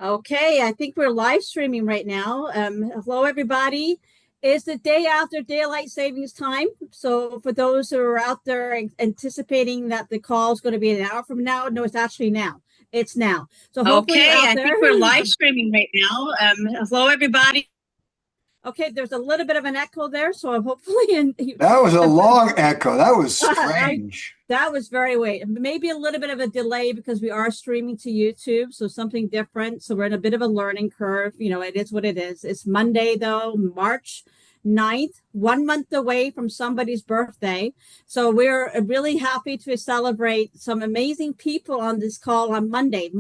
Okay, I think we're live streaming right now. Hello, everybody. It's the day after daylight savings time. So, for those who are out there anticipating that the call is going to be an hour from now, no, it's actually now. It's now. So, hopefully, you're Okay, out I there. think we're live streaming right now. Hello, everybody. Okay, there's a little bit of an echo there. So, hopefully, and That was a long echo. That was I strange. that was very wait. Maybe a little bit of a delay because we are streaming to YouTube, so something different. So we're in a bit of a learning curve. It is what it is. It's Monday though, March 9th, 1 month away from somebody's birthday. So we're really happy to celebrate some amazing people on this call on Monday.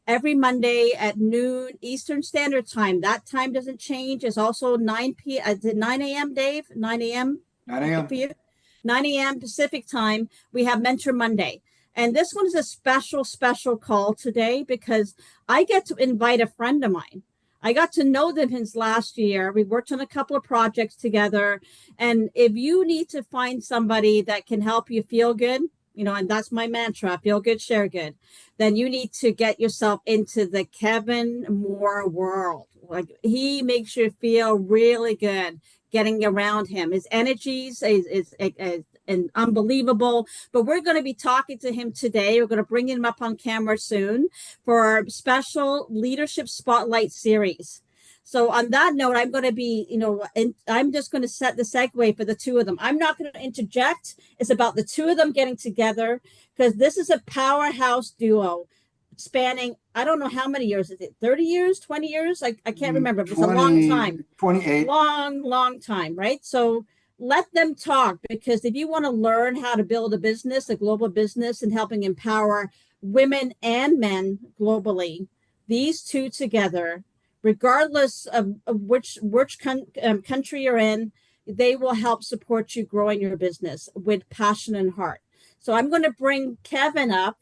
Every Monday at noon Eastern Standard Time. That time doesn't change. It's also 9 a.m., Dave? 9 a.m. 9 a.m. for you? 9 a.m. Pacific time, we have Mentor Monday. And this one is a special, special call today because I get to invite a friend of mine. I got to know them since last year. We worked on a couple of projects together. And if you need to find somebody that can help you feel good, and that's my mantra, feel good, share good, then you need to get yourself into the Kevin Moore world. Like he makes you feel really good getting around him. His energies is and unbelievable. But we're going to be talking to him today. We're going to bring him up on camera soon for our special leadership spotlight series. So on that note, I'm going to be, and I'm just going to set the segue for the two of them. I'm not going to interject. It's about the two of them getting together because this is a powerhouse duo spanning, I don't know how many years. Is it 30 years, 20 years? I can't remember. But it's a long time. 28. Long, long time, right? So let them talk because if you want to learn how to build a business, a global business, and helping empower women and men globally, these two together, regardless of which country you're in, they will help support you growing your business with passion and heart. So I'm going to bring Kevin up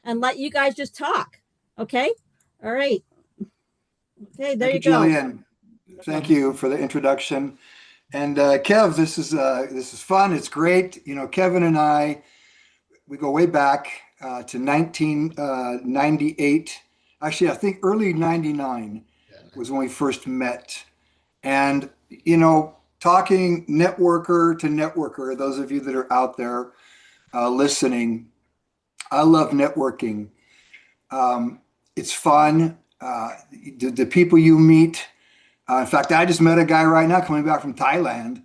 and let you guys just talk. Okay? All right. Okay, there Thank you you, go. Jillian. Thank you for the introduction. And Kev, this is fun. It's great. Kevin and I, we go way back to 1998. Actually, I think early 99 was when we first met. And, talking networker to networker, those of you that are out there listening, I love networking. It's fun. The people you meet. In fact, I just met a guy right now coming back from Thailand,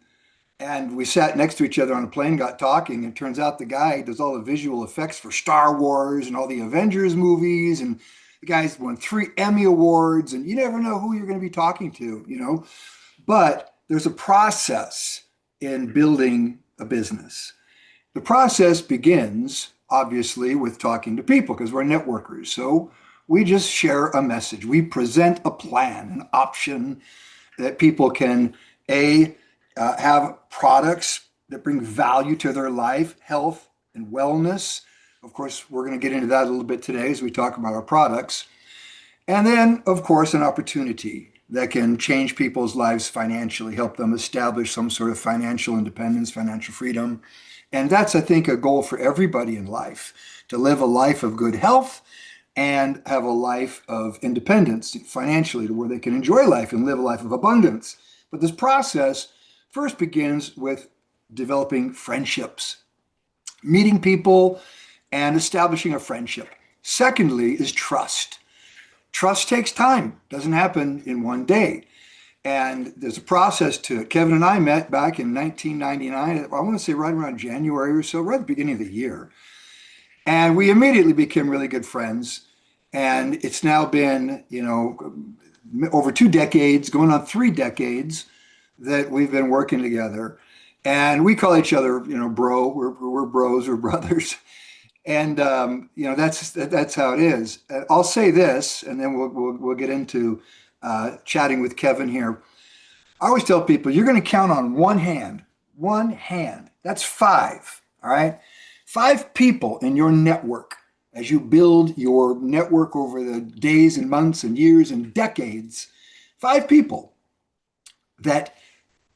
and we sat next to each other on a plane, got talking. And it turns out the guy does all the visual effects for Star Wars and all the Avengers movies. And the guy's won 3 Emmy Awards, and you never know who you're going to be talking to. But there's a process in building a business. The process begins, obviously, with talking to people because we're networkers. So we just share a message. We present a plan, an option that people can, have products that bring value to their life, health, and wellness. Of course, we're going to get into that a little bit today as we talk about our products. And then, of course, an opportunity that can change people's lives financially, help them establish some sort of financial independence, financial freedom. And that's, I think, a goal for everybody in life, to live a life of good health and have a life of independence financially to where they can enjoy life and live a life of abundance. But this process first begins with developing friendships, meeting people and establishing a friendship. Secondly is trust. Trust takes time, doesn't happen in one day. And there's a process to it. Kevin and I met back in 1999, I want to say right around January or so, right at the beginning of the year. And we immediately became really good friends. And it's now been, over 2 decades, going on 3 decades that we've been working together. And we call each other, bro. We're bros, we're brothers. And that's how it is. I'll say this, and then we'll get into chatting with Kevin here. I always tell people you're going to count on one hand. One hand. That's 5. All right. 5 people in your network as you build your network over the days and months and years and decades. 5 people that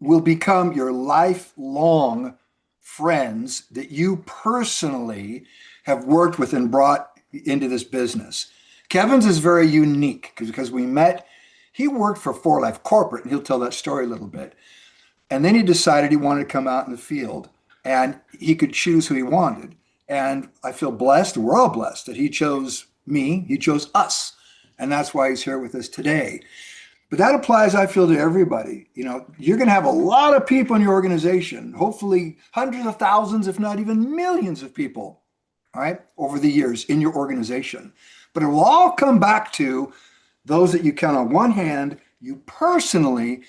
will become your lifelong friends that you personally have worked with and brought into this business. Kevin's is very unique because we met. He worked for For Life Corporate, and he'll tell that story a little bit. And then he decided he wanted to come out in the field, and he could choose who he wanted. And I feel blessed, we're all blessed, that he chose me, he chose us. And that's why he's here with us today. But that applies, I feel, to everybody. You know, you're going to have a lot of people in your organization, hopefully hundreds of thousands, if not even millions of people, all right, over the years in your organization. But it will all come back to those that you count on one hand, you personally,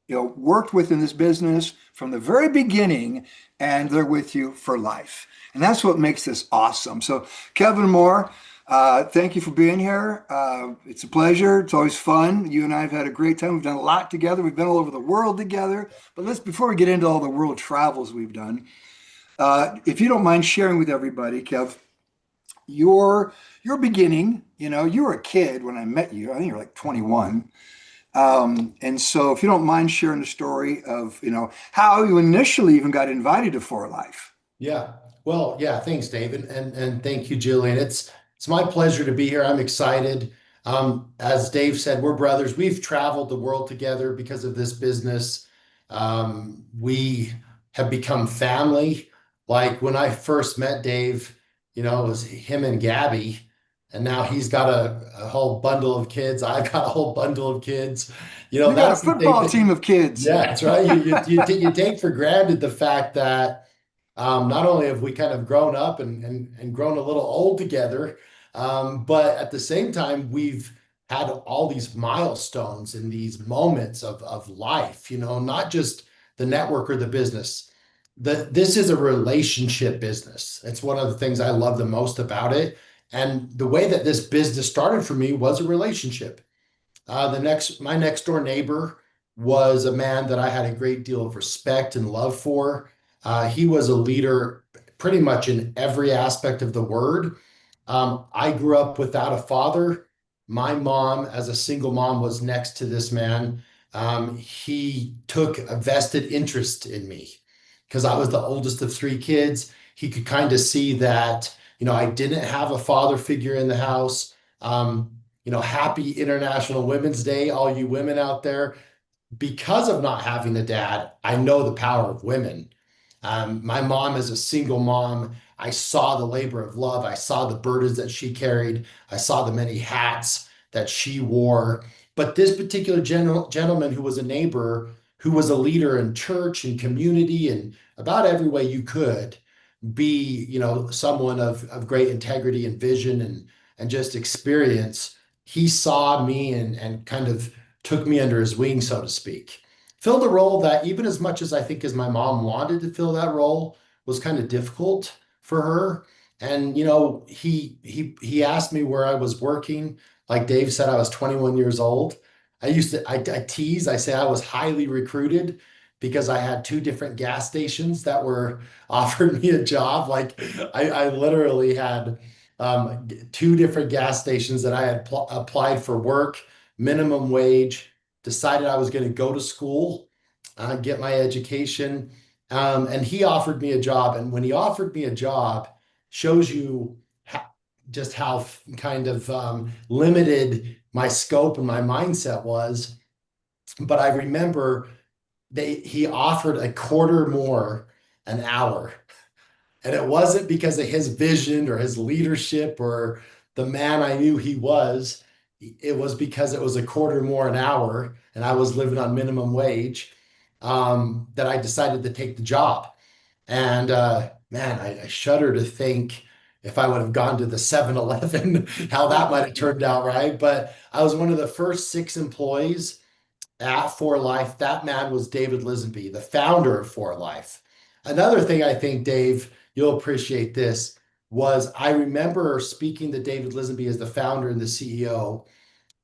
worked with in this business from the very beginning, and they're with you for life. And that's what makes this awesome. So Kevin Moore, thank you for being here. It's a pleasure. It's always fun. You and I have had a great time. We've done a lot together. We've been all over the world together. But before we get into all the world travels we've done, if you don't mind sharing with everybody, Kev, your beginning. You were a kid when I met you. I think you were like 21. And so if you don't mind sharing the story of, how you initially even got invited to For Life. Yeah. Well, yeah, thanks, David. And thank you, Jillian. It's my pleasure to be here. I'm excited. As Dave said, we're brothers. We've traveled the world together because of this business. We have become family. Like when I first met Dave, it was him and Gabi. And now he's got a whole bundle of kids. I've got a whole bundle of kids. You got a football team of kids. Yeah, that's right. You take for granted the fact that not only have we kind of grown up and grown a little old together, but at the same time, we've had all these milestones and these moments of life, not just the network or the business. This is a relationship business. It's one of the things I love the most about it. And the way that this business started for me was a relationship. My next door neighbor was a man that I had a great deal of respect and love for. He was a leader pretty much in every aspect of the word. I grew up without a father. My mom, as a single mom, was next to this man. He took a vested interest in me because I was the oldest of three kids. He could kind of see that, I didn't have a father figure in the house. Happy International Women's Day, all you women out there. Because of not having a dad, I know the power of women. My mom is a single mom. I saw the labor of love. I saw the burdens that she carried. I saw the many hats that she wore. But this particular gentleman who was a neighbor, who was a leader in church and community and about every way you could be, someone of great integrity and vision and just experience, he saw me and kind of took me under his wing, so to speak. Filled a role that, even as much as I think as my mom wanted to fill that role, was kind of difficult for her. And, he asked me where I was working. Like Dave said, I was 21 years old. I tease, I say I was highly recruited because I had two different gas stations that were offered me a job. Like I literally had two different gas stations that I had applied for work, minimum wage, decided I was going to go to school, get my education. And he offered me a job. And when he offered me a job, shows you just how kind of limited my scope and my mindset was. But I remember he offered a quarter more an hour. And it wasn't because of his vision or his leadership or the man I knew he was. It was because it was a quarter more an hour and I was living on minimum wage, that I decided to take the job. And man, I shudder to think if I would have gone to the 7-Eleven, how that might have turned out, right? But I was one of the first 6 employees at For Life. That man was David Lisenby, the founder of For Life. Another thing I think, Dave, you'll appreciate this, was I remember speaking to David Lisenby as the founder and the CEO,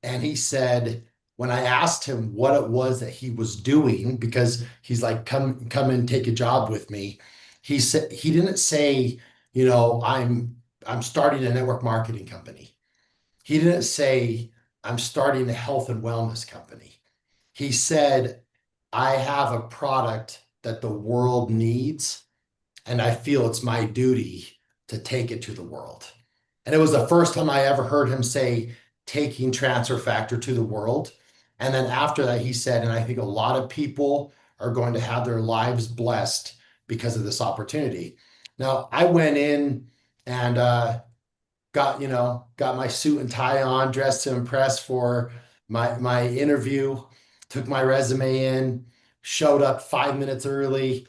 and he said, when I asked him what it was that he was doing, because he's like, come and take a job with me. He said, he didn't say, I'm starting a network marketing company. He didn't say, I'm starting a health and wellness company. He said, I have a product that the world needs, and I feel it's my duty to take it to the world. And it was the first time I ever heard him say taking transfer factor to the world. And then after that, he said, and I think a lot of people are going to have their lives blessed because of this opportunity. Now, I went in and got my suit and tie on, dressed to impress for my interview, took my resume in, showed up 5 minutes early,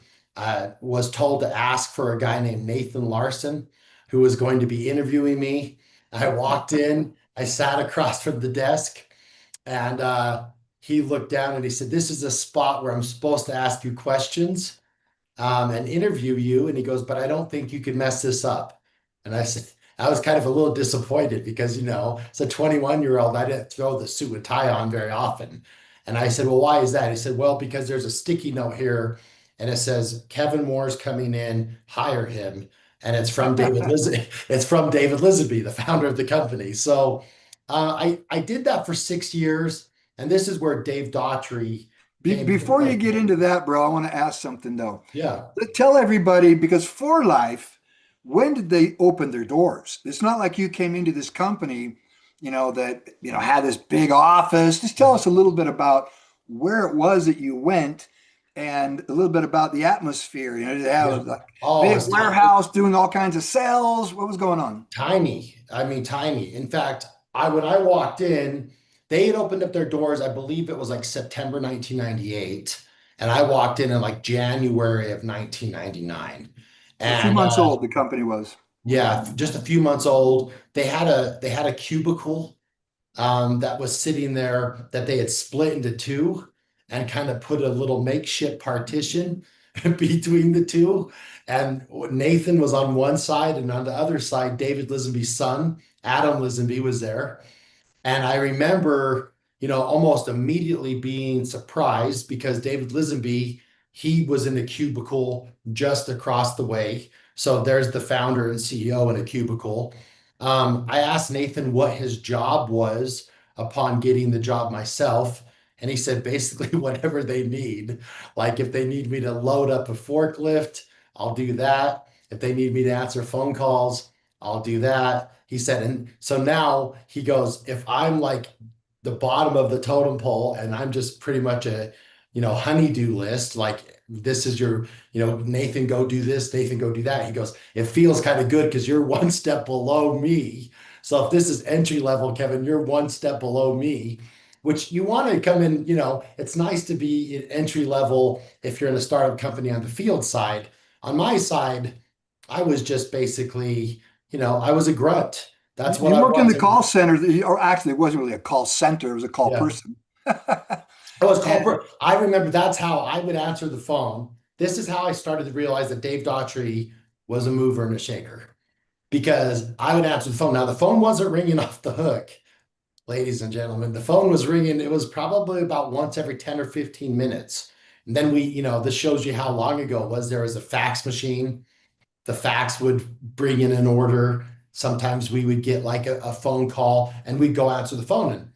was told to ask for a guy named Nathan Larson, who was going to be interviewing me. I walked in, I sat across from the desk, and he looked down and he said, "This is a spot where I'm supposed to ask you questions and interview you." And he goes, "But I don't think you could mess this up." And I said, I was kind of a little disappointed because, as a 21-year-old, I didn't throw the suit and tie on very often. And I said, "Well, why is that?" He said, "Well, because there's a sticky note here and it says, Kevin Moore's coming in, hire him." And it's from David Liz it's from David Lisaby, the founder of the company. So I did that for 6 years. And this is where Dave Daughtry came into Before you play. get into that, bro, I want to ask something though. Yeah. Tell everybody, because For Life, when did they open their doors? It's not like you came into this company, had this big office. Just tell us a little bit about where it was that you went and a little bit about the atmosphere. Did they have a big warehouse doing all kinds of sales? What was going on? Tiny. I mean, tiny. In fact, when I walked in, they had opened up their doors. I believe it was like September 1998, and I walked in like January of 1999. So a few And months old, the company was. yeah, just a few months old. They had a cubicle that was sitting there that they had split into two and kind of put a little makeshift partition between the two. And Nathan was on one side, and on the other side, David Lisenby's son, Adam Lisenby, was there. And I remember, almost immediately being surprised because David Lisenby, he was in a cubicle just across the way. So there's the founder and CEO in a cubicle. I asked Nathan what his job was upon getting the job myself. And he said, basically, whatever they need. Like if they need me to load up a forklift, I'll do that. If they need me to answer phone calls, I'll do that. He said, and so now he goes, if I'm like the bottom of the totem pole and I'm just pretty much a, honeydew list, like this is your, Nathan, go do this, Nathan, go do that. He goes, it feels kind of good because you're one step below me. So if this is entry level, Kevin, you're one step below me, which you want to come in, it's nice to be entry level if you're in a startup company on the field side. On my side, I was just basically, I was a grunt. That's what you I worked in was. the call center, or actually, it wasn't really a call center; it was a call person. It was called. I remember that's how I would answer the phone. This is how I started to realize that Dave Daughtry was a mover and a shaker, because I would answer the phone. Now the phone wasn't ringing off the hook, ladies and gentlemen. The phone was ringing. It was probably about once every 10 or 15 minutes. And then this shows you how long ago it was. There was a fax machine. The fax would bring in an order. Sometimes we would get like a phone call and we'd go answer the phone, and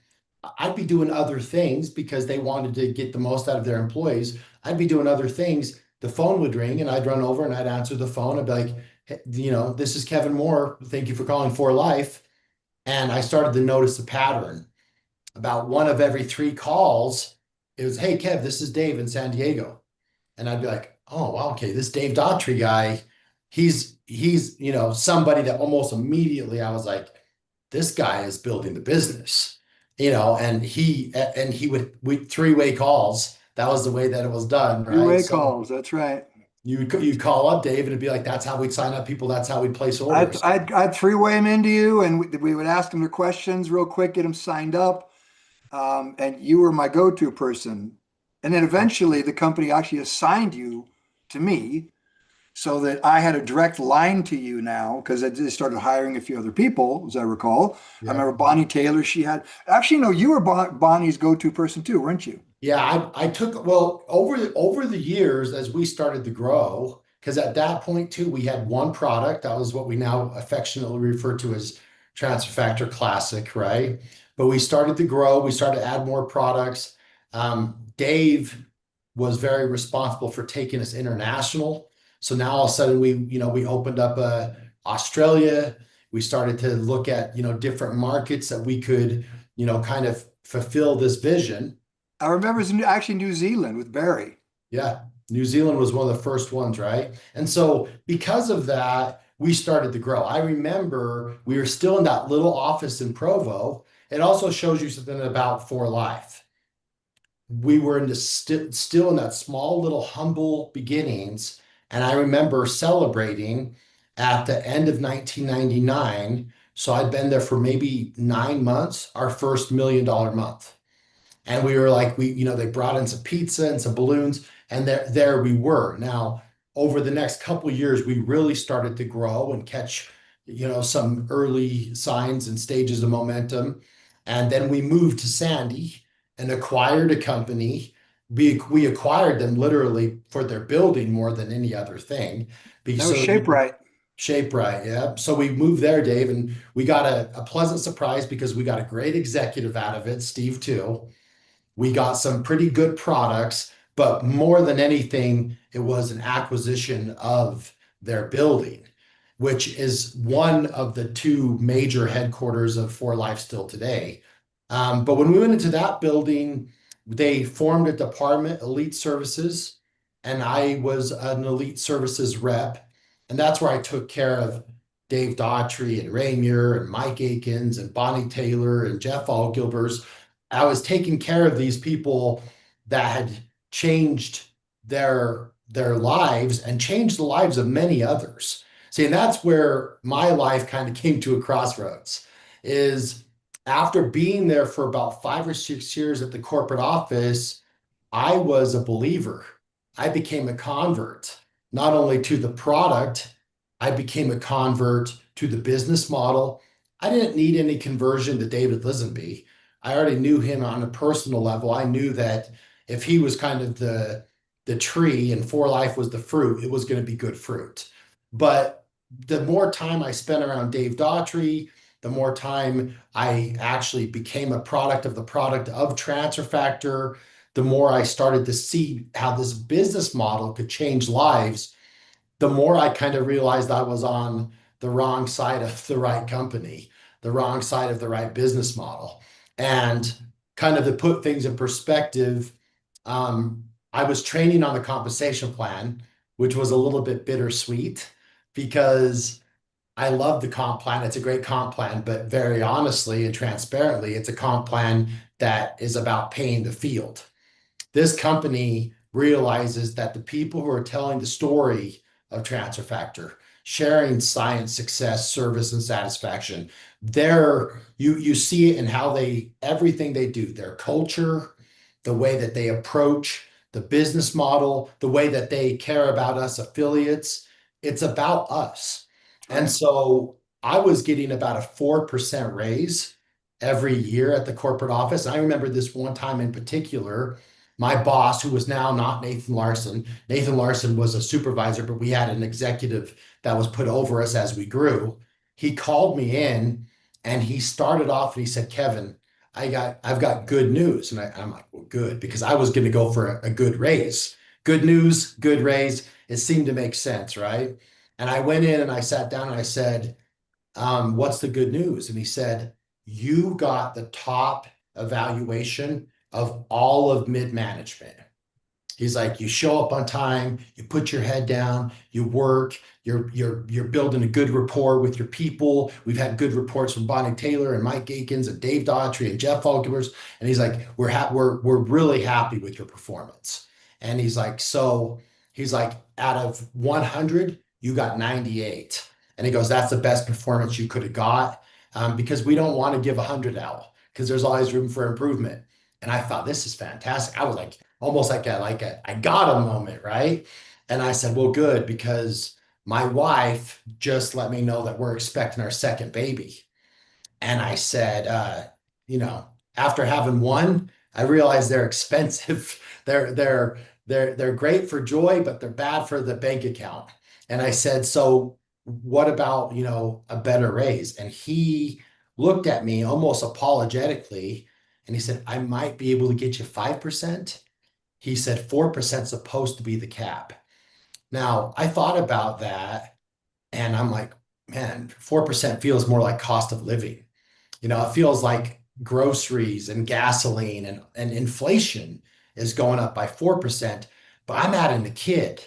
I'd be doing other things because they wanted to get the most out of their employees. I'd be doing other things. The phone would ring and I'd run over and I'd answer the phone. I'd be like, hey, this is Kevin Moore. Thank you for calling For Life. And I started to notice a pattern. About one of every three calls, it was, "Hey, Kev, this is Dave in San Diego." And I'd be like, "Oh, wow, okay, this Dave Daughtry guy, he's somebody that almost immediately I was like, this guy is building the business." And he would three-way calls. That was the way that it was done, right? Three-way calls, that's right. You'd call up Dave and it'd be like, that's how we'd sign up people. That's how we'd place orders. I'd three-way them into you, and we would ask them their questions real quick, get them signed up. And you were my go-to person. And then eventually the company actually assigned you to me so that I had a direct line to you now, because they started hiring a few other people, as I recall. Yeah. I remember Bonnie Taylor, actually, no, you were Bonnie's go-to person too, weren't you? Yeah, I took, well, over the years as we started to grow, because at that point too, we had one product. That was what we now affectionately refer to as Transfer Factor Classic, right? But we started to grow. We started to add more products. Dave was very responsible for taking us international. So now all of a sudden we opened up Australia, We started to look at, different markets that we could, kind of fulfill this vision. I remember it's actually New Zealand with Barry. Yeah, New Zealand was one of the first ones, right? And so because of that, we started to grow. I remember we were still in that little office in Provo. It also shows you something about For Life. We were in the still in that small little humble beginnings. And I remember celebrating at the end of 1999. So I'd been there for maybe 9 months, our first $1 million month. And we were like, they brought in some pizza and some balloons, and there we were. Now, over the next couple of years, we really started to grow and catch, some early signs and stages of momentum. And then we moved to Sandy and acquired a company. We acquired them literally for their building more than any other thing. That was Shape Right. Shape Right, yeah. So we moved there, Dave, and we got a pleasant surprise because we got a great executive out of it, Steve too. We got some pretty good products, but more than anything, it was an acquisition of their building, which is one of the two major headquarters of For Life still today. But when we went into that building, they formed a department, Elite Services, and I was an Elite Services rep. And that's where I took care of Dave Daughtrey and Ray Muir and Mike Akins and Bonnie Taylor and Jeff Allgilbers. I was taking care of these people that had changed their lives and changed the lives of many others. See, and that's where my life kind of came to a crossroads, is after being there for about 5 or 6 years at the corporate office, I was a believer. I became a convert, not only to the product, I became a convert to the business model. I didn't need any conversion to David Lisenby. I already knew him on a personal level. I knew that if he was kind of the tree and For Life was the fruit, it was going to be good fruit. But the more time I spent around Dave Daughtrey, the more time I actually became a product of Transfer Factor, the more I started to see how this business model could change lives, the more I kind of realized I was on the wrong side of the right company, the wrong side of the right business model. And kind of to put things in perspective, I was training on the compensation plan, which was a little bit bittersweet because I love the comp plan. It's a great comp plan, but very honestly and transparently, it's a comp plan that is about paying the field. This company realizes that the people who are telling the story of Transfer Factor, sharing science, success, service, and satisfaction, you see it in how everything they do, their culture, the way that they approach the business model, the way that they care about us affiliates. It's about us. And so I was getting about a 4% raise every year at the corporate office. And I remember this one time in particular, my boss, who was now not Nathan Larson was a supervisor, but we had an executive that was put over us as we grew. He called me in and he started off and he said, Kevin, I've got good news. And I'm like, well, good, because I was going to go for a good raise. Good news, good raise. It seemed to make sense, right? And I went in and I sat down and I said, what's the good news? And he said, you got the top evaluation of all of mid-management. He's like, you show up on time, you put your head down, you work, you're building a good rapport with your people. We've had good reports from Bonnie Taylor and Mike Akins and Dave Daughtrey and Jeff Falkivers. And he's like, we're really happy with your performance. And he's like, out of 100, you got 98. And he goes, that's the best performance you could have got, because we don't want to give 100 out because there's always room for improvement. And I thought, this is fantastic. I was like, almost like I got a moment, right? And I said, well, good, because my wife just let me know that we're expecting our second baby. And I said, after having one, I realized they're expensive. They're great for joy, but they're bad for the bank account. And I said, so what about, a better raise? And he looked at me almost apologetically. And he said, I might be able to get you 5%. He said 4% is supposed to be the cap. Now, I thought about that and I'm like, man, 4% feels more like cost of living. It feels like groceries and gasoline and inflation is going up by 4%, but I'm adding a kid.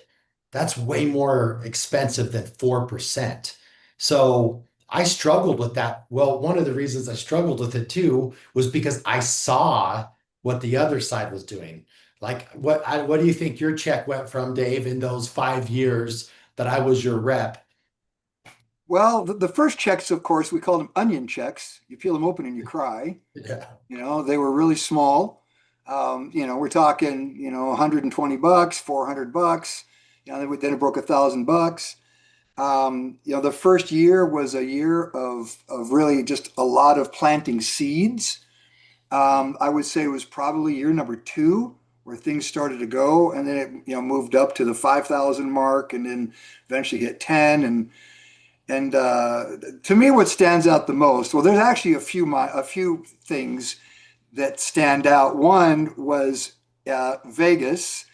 That's way more expensive than 4%. So I struggled with that. Well, one of the reasons I struggled with it too was because I saw what the other side was doing. Like what do you think your check went from, Dave, in those 5 years that I was your rep? Well, the first checks, of course, we called them onion checks. You peel them open and you cry. Yeah. They were really small. We're talking, $120, $400. Then it broke $1,000. The first year was a year of really just a lot of planting seeds. I would say it was probably year number two where things started to go, and then it moved up to the 5,000 mark, and then eventually hit 10. And to me, what stands out the most, well, there's actually a few things that stand out. One was Vegas.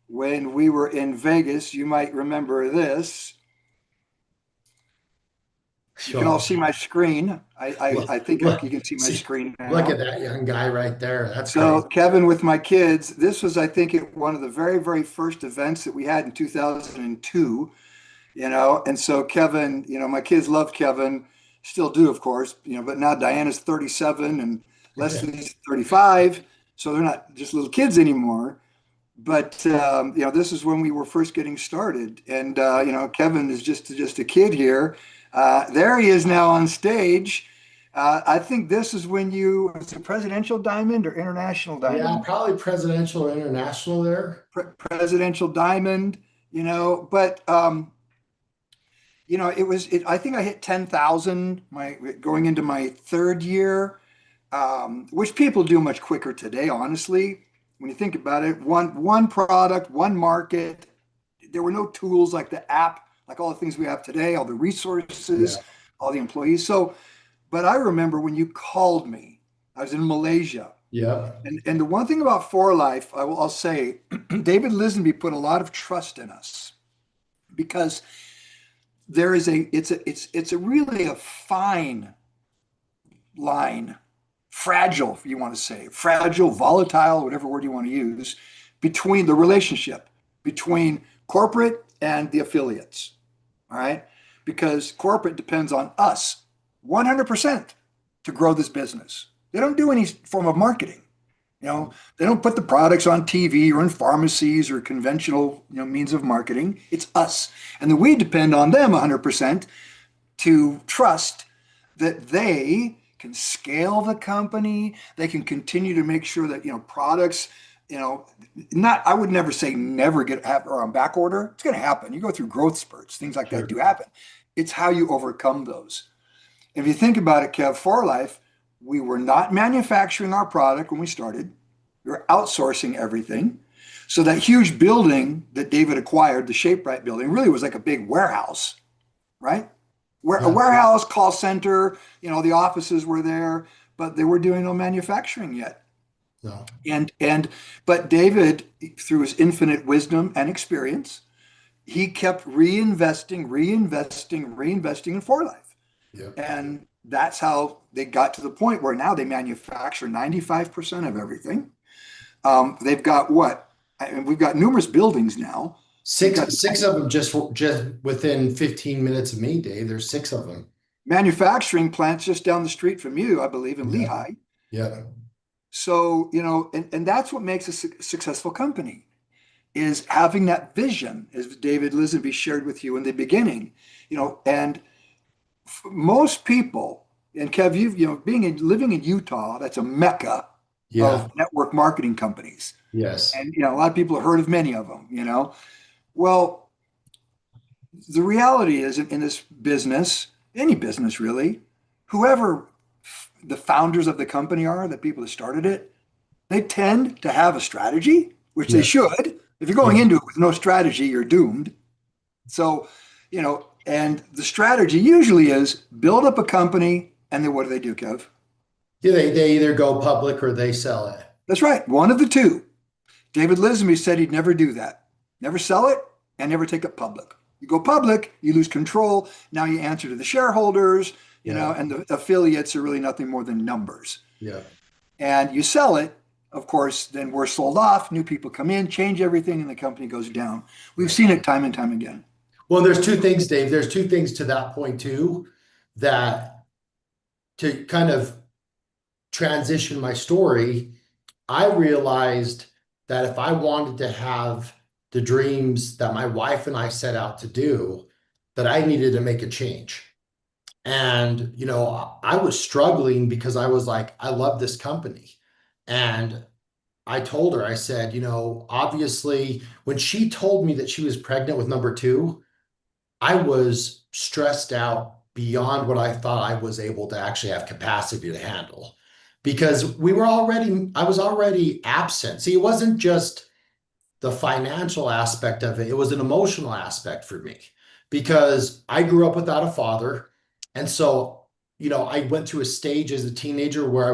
When we were in Vegas, you might remember this. You can all Sure. see my screen. I think Look, you can see my screen look at now. that young guy right there. That's So crazy. Kevin with my kids, this was, I think, one of the very, very first events that we had in 2002. And so Kevin, my kids love Kevin, still do, of course, but now Diana's 37 and Leslie's 35. So they're not just little kids anymore. But, this is when we were first getting started. And, Kevin is just a kid here. There he is now on stage. I think this is when it's a presidential diamond or international Yeah, diamond? probably presidential or international there. Presidential diamond, but I think I hit 10,000 going into my third year, which people do much quicker today, honestly. When you think about it, one product, one market. There were no tools like the app, like all the things we have today, all the resources, Yeah. all the employees. So, but I remember when you called me, I was in Malaysia. Yeah. And the one thing about For Life, I'll say, David Lisenby put a lot of trust in us because it's a really a fine line, fragile, if you want to say, fragile, volatile, whatever word you want to use, between the relationship between corporate and the affiliates. All right. Because corporate depends on us 100% to grow this business. They don't do any form of marketing. They don't put the products on TV or in pharmacies or conventional, means of marketing. It's us. And then we depend on them 100% to trust that they can scale the company. They can continue to make sure that, products, I would never say never or on back order. It's going to happen. You go through growth spurts, things like that Sure. do happen. It's how you overcome those. If you think about it, Kev, For Life, we were not manufacturing our product when we started. We were outsourcing everything. So that huge building that David acquired, the ShapeRite building, really was like a big warehouse, right? A Yeah. warehouse, call center, the offices were there, but they were doing no manufacturing yet. No. But David, through his infinite wisdom and experience, he kept reinvesting in For Life. Yeah. And that's how they got to the point where now they manufacture 95% of everything. They've got what? We've got numerous buildings now. Six of them just within 15 minutes of me, Dave. There's six of them. Manufacturing plants just down the street from you, I believe, in Yeah. Lehigh. Yeah. So, and that's what makes a successful company is having that vision, as David Lisenby shared with you in the beginning, and most people, and Kev, living in Utah, that's a mecca Yeah. of network marketing companies. Yes. And, a lot of people have heard of many of them, Well, the reality is in this business, any business really, whoever the founders of the company are, the people that started it, they tend to have a strategy, which they Yeah. should. If you're going Yeah. into it with no strategy, you're doomed. So, and the strategy usually is build up a company, and then what do, Kev? Yeah, they either go public or they sell it. That's right, one of the two. David Lisenby said he'd never do that, never sell it, and never take it public. You go public, you lose control. Now you answer to the shareholders, and the affiliates are really nothing more than numbers. Yeah. And you sell it, of course, then we're sold off, new people come in, change everything, and the company goes down. We've seen it time and time again. Well, there's two things, Dave. There's two things to that point too, that to kind of transition my story, I realized that if I wanted to have the dreams that my wife and I set out to do, that I needed to make a change. And, I was struggling because I was like, I love this company. And I told her, I said, obviously, when she told me that she was pregnant with number two, I was stressed out beyond what I thought I was able to actually have capacity to handle, because I was already absent. See, it wasn't just the financial aspect of it. It was an emotional aspect for me, because I grew up without a father. And so, I went through a stage as a teenager where I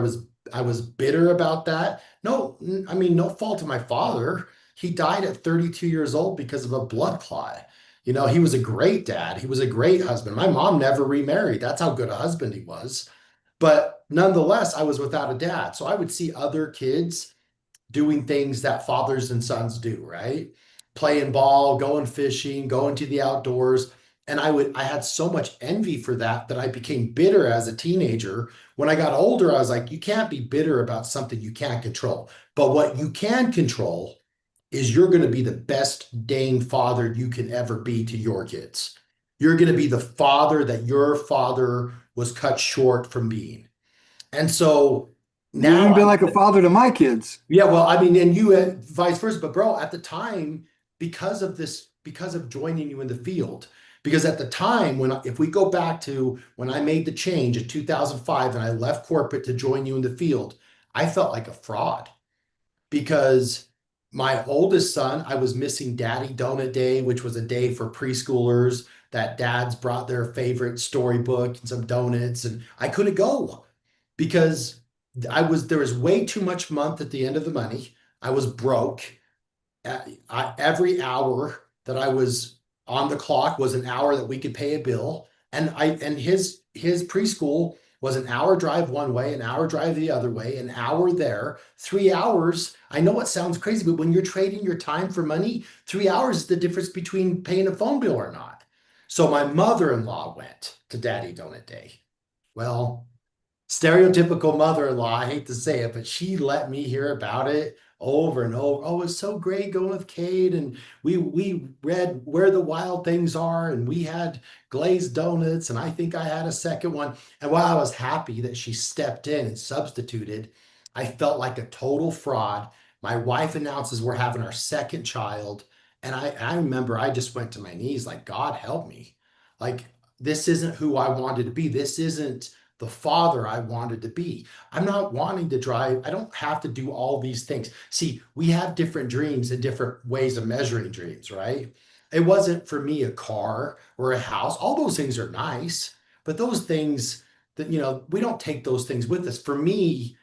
was bitter about that. No, I mean, no fault of my father. He died at 32 years old because of a blood clot. He was a great dad. He was a great husband. My mom never remarried. That's how good a husband he was. But nonetheless, I was without a dad. So I would see other kids doing things that fathers and sons do, right? Playing ball, going fishing, going to the outdoors. And I had so much envy for that I became bitter as a teenager. When I got older, I was like, you can't be bitter about something you can't control. But what you can control is you're going to be the best dang father you can ever be to your kids. You're going to be the father that your father was cut short from being. And so now You've been like a father to my kids. Yeah, well, I mean, and you and vice versa. But bro, at the time, because of joining you in the field, because at the time if we go back to when I made the change in 2005 and I left corporate to join you in the field, I felt like a fraud, because my oldest son, I was missing Daddy Donut Day, which was a day for preschoolers that dads brought their favorite storybook and some donuts, and I couldn't go because there was way too much month at the end of the money. I was broke. Every hour that I was on the clock was an hour that we could pay a bill. And his preschool was an hour drive one way, an hour drive the other way, an hour there, 3 hours. I know it sounds crazy, but when you're trading your time for money, 3 hours is the difference between paying a phone bill or not. So my mother-in-law went to Daddy Donut Day. Well, stereotypical mother-in-law, I hate to say it, but she let me hear about it over and over. Oh, it's so great going with Kate. And we read Where the Wild Things Are, and we had glazed donuts, and I think I had a second one. And while I was happy that she stepped in and substituted, I felt like a total fraud. My wife announces we're having our second child. And I remember I just went to my knees like, God help me. Like, this isn't who I wanted to be. This isn't the father I wanted to be. I'm not wanting to drive. I don't have to do all these things. See, we have different dreams and different ways of measuring dreams, right? It wasn't for me a car or a house. All those things are nice, but those things that, we don't take those things with us. For me,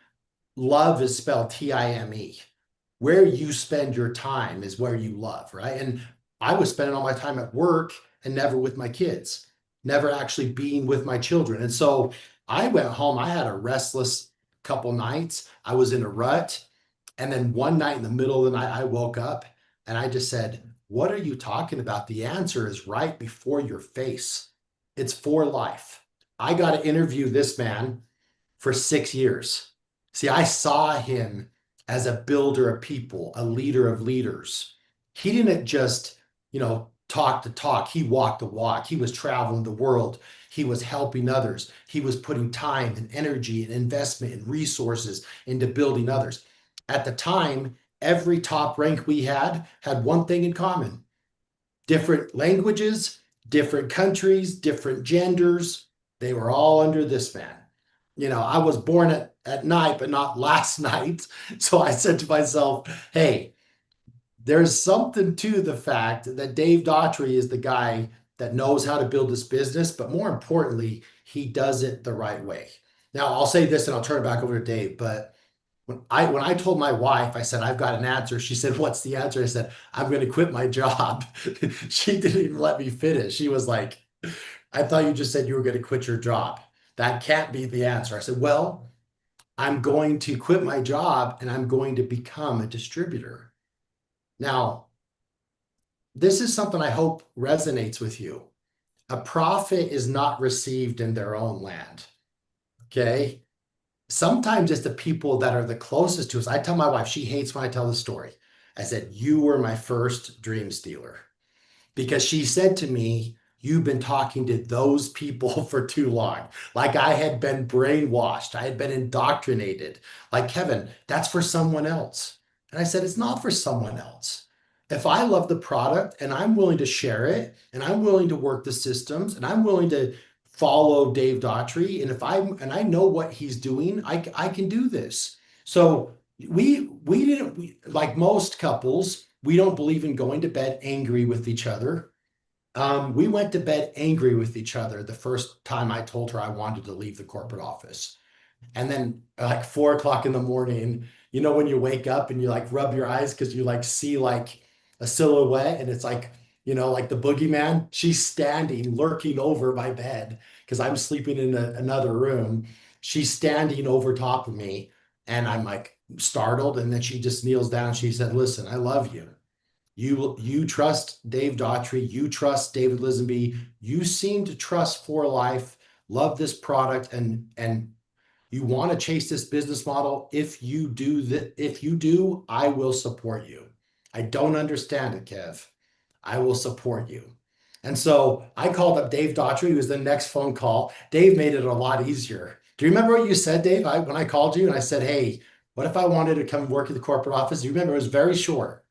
love is spelled Time. Where you spend your time is where you love, right? And I was spending all my time at work and never with my kids, never actually being with my children. And so I went home, I had a restless couple nights. I was in a rut. And then one night in the middle of the night, I woke up and I just said, what are you talking about? The answer is right before your face. It's for life. I got to interview this man for 6 years. See, I saw him as a builder of people, a leader of leaders. He didn't just, talk the talk. He walked the walk. He was traveling the world. He was helping others. He was putting time and energy and investment and resources into building others. At the time, every top rank we had one thing in common: different languages, different countries, different genders. They were all under this man. I was born at night, but not last night. So I said to myself, hey, there's something to the fact that Dave Daughtrey is the guy that knows how to build this business, but more importantly, he does it the right way. Now, I'll say this and I'll turn it back over to Dave, but When I told my wife, I said, I've got an answer. She said, what's the answer? I said, I'm going to quit my job. She didn't even let me finish. She was like, I thought you just said you were going to quit your job. That can't be the answer. I said, well, I'm going to quit my job and I'm going to become a distributor. Now, this is something I hope resonates with you. A prophet is not received in their own land. Okay. Sometimes it's the people that are the closest to us. I tell my wife, she hates when I tell the story. I said, you were my first dream stealer, because she said to me, you've been talking to those people for too long. Like I had been brainwashed. I had been indoctrinated. Like, Kevin, that's for someone else. And I said, it's not for someone else. If I love the product and I'm willing to share it and I'm willing to work the systems and I'm willing to follow Dave Daughtrey, and I know what he's doing, I can do this. So we didn't, like most couples, we don't believe in going to bed angry with each other. We went to bed angry with each other the first time I told her I wanted to leave the corporate office. And then like 4 o'clock in the morning, you know, when you wake up and you like rub your eyes because you like see like a silhouette and it's like, you know, like the boogeyman, she's standing, lurking over my bed because I'm sleeping in another room. She's standing over top of me and I'm like startled. And then she just kneels down. She said, listen, I love you. You trust Dave Daughtrey. You trust David Lisenby. You seem to trust For Life, love this product, and you want to chase this business model. If you do, I will support you. I don't understand it, Kev. I will support you. And so I called up Dave Daughtrey, who was the next phone call. Dave made it a lot easier. Do you remember what you said, Dave? When I called you and I said, hey, what if I wanted to come work at the corporate office? You remember, it was very short.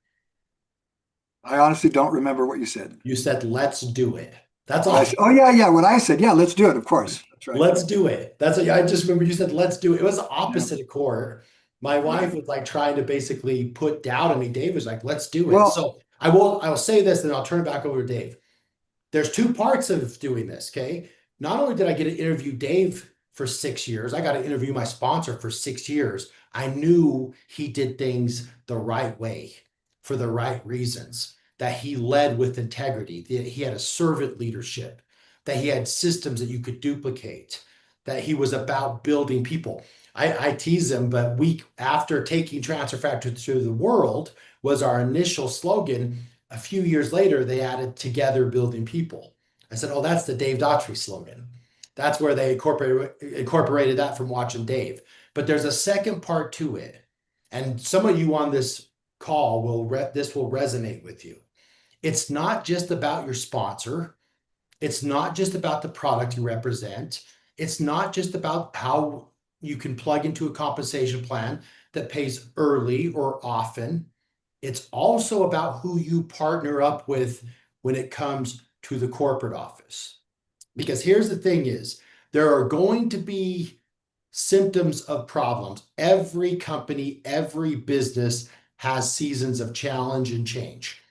I honestly don't remember what you said. You said, let's do it. That's all. Oh, yeah. What I said, yeah, let's do it. Of course. That's right. Let's do it. That's what I just remember you said, let's do it. It was the opposite of core. My wife was like trying to basically put doubt on me. Dave was like, let's do it. Well, So I will say this, and I'll turn it back over to Dave. There's two parts of doing this, okay? Not only did I get to interview Dave for 6 years, I got to interview my sponsor for 6 years. I knew he did things the right way for the right reasons, that he led with integrity, that he had a servant leadership, that he had systems that you could duplicate, that he was about building people. I tease him, but week after taking Transfer Factory to the world was our initial slogan. A few years later, they added together building people. I said, oh, that's the Dave Daughtrey slogan. That's where they incorporated that from watching Dave. But there's a second part to it. And some of you on this call this will resonate with you. It's not just about your sponsor. It's not just about the product you represent. It's not just about how you can plug into a compensation plan that pays early or often. It's also about who you partner up with when it comes to the corporate office. Because here's the thing is, there are going to be symptoms of problems. Every company, every business has seasons of challenge and change.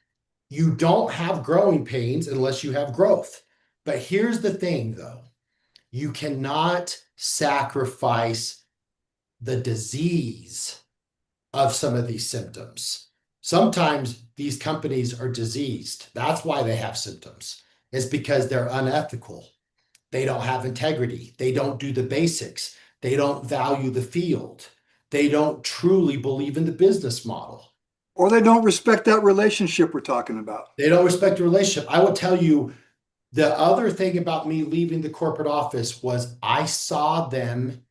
You don't have growing pains unless you have growth. But here's the thing, though. You cannot sacrifice the disease of some of these symptoms. Sometimes these companies are diseased. That's why they have symptoms. It's because they're unethical. They don't have integrity. They don't do the basics. They don't value the field. They don't truly believe in the business model. Or they don't respect that relationship we're talking about. They don't respect the relationship. I will tell you, the other thing about me leaving the corporate office was I saw them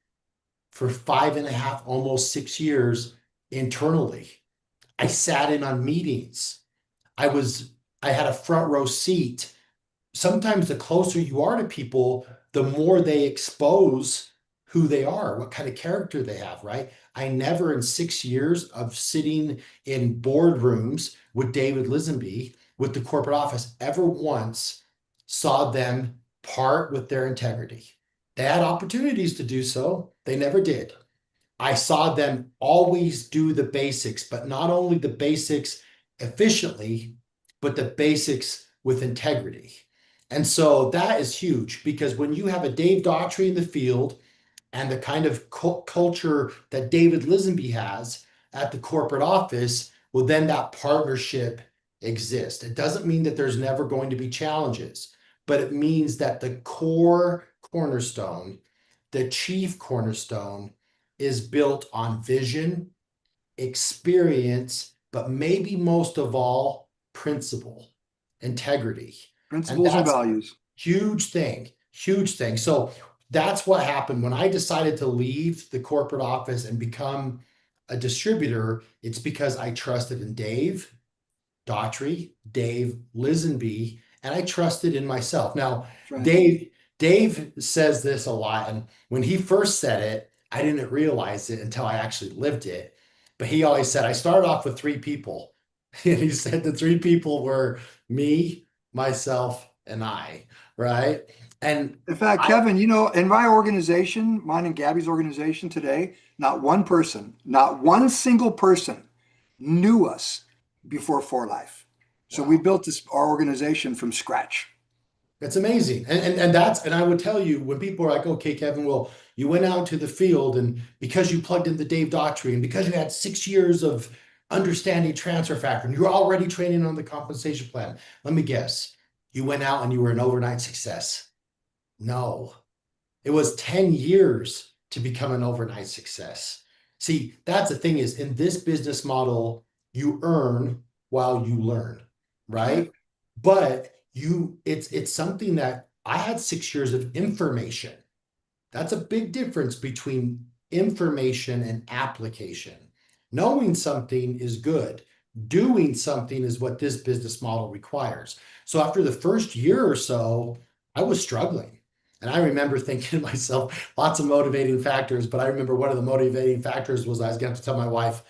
for 5.5, almost 6 years internally. I sat in on meetings. I had a front row seat. Sometimes the closer you are to people, the more they expose who they are, what kind of character they have, right? I never in 6 years of sitting in boardrooms with David Lisenby, with the corporate office, ever once saw them part with their integrity. They had opportunities to do so. They never did. I saw them always do the basics, but not only the basics efficiently, but the basics with integrity. And so that is huge, because when you have a Dave Daughtrey in the field and the kind of culture that David Lisenby has at the corporate office, well, then that partnership exists. It doesn't mean that there's never going to be challenges, but it means that the core cornerstone, the chief cornerstone, is built on vision, experience, but maybe most of all, principle, integrity. Principles and values. Huge thing, huge thing. So that's what happened when I decided to leave the corporate office and become a distributor. It's because I trusted in Dave Daughtrey, Dave Lisenby, and I trusted in myself. Now, Right. Dave says this a lot, and when he first said it, I didn't realize it until I actually lived it. But he always said, I started off with 3 people. And he said the 3 people were me, myself, and I, right? And In fact, Kevin, in my organization, mine and Gabby's organization today, not one person, not one single person knew us before For Life. So we built our organization from scratch. it's amazing. And I would tell you, when people are like, okay, Kevin, well, you went out to the field and because you plugged into Dave Daughtrey and because you had 6 years of understanding transfer factor and you're already training on the compensation plan, let me guess, you went out and you were an overnight success. No, it was 10 years to become an overnight success. See, that's the thing is in this business model, you earn while you learn, right? But it's something that I had 6 years of information. That's a big difference between information and application. Knowing something is good. Doing something is what this business model requires. So after the first year or so, I was struggling. And I remember thinking to myself, lots of motivating factors, but I remember one of the motivating factors was I was going to tell my wife,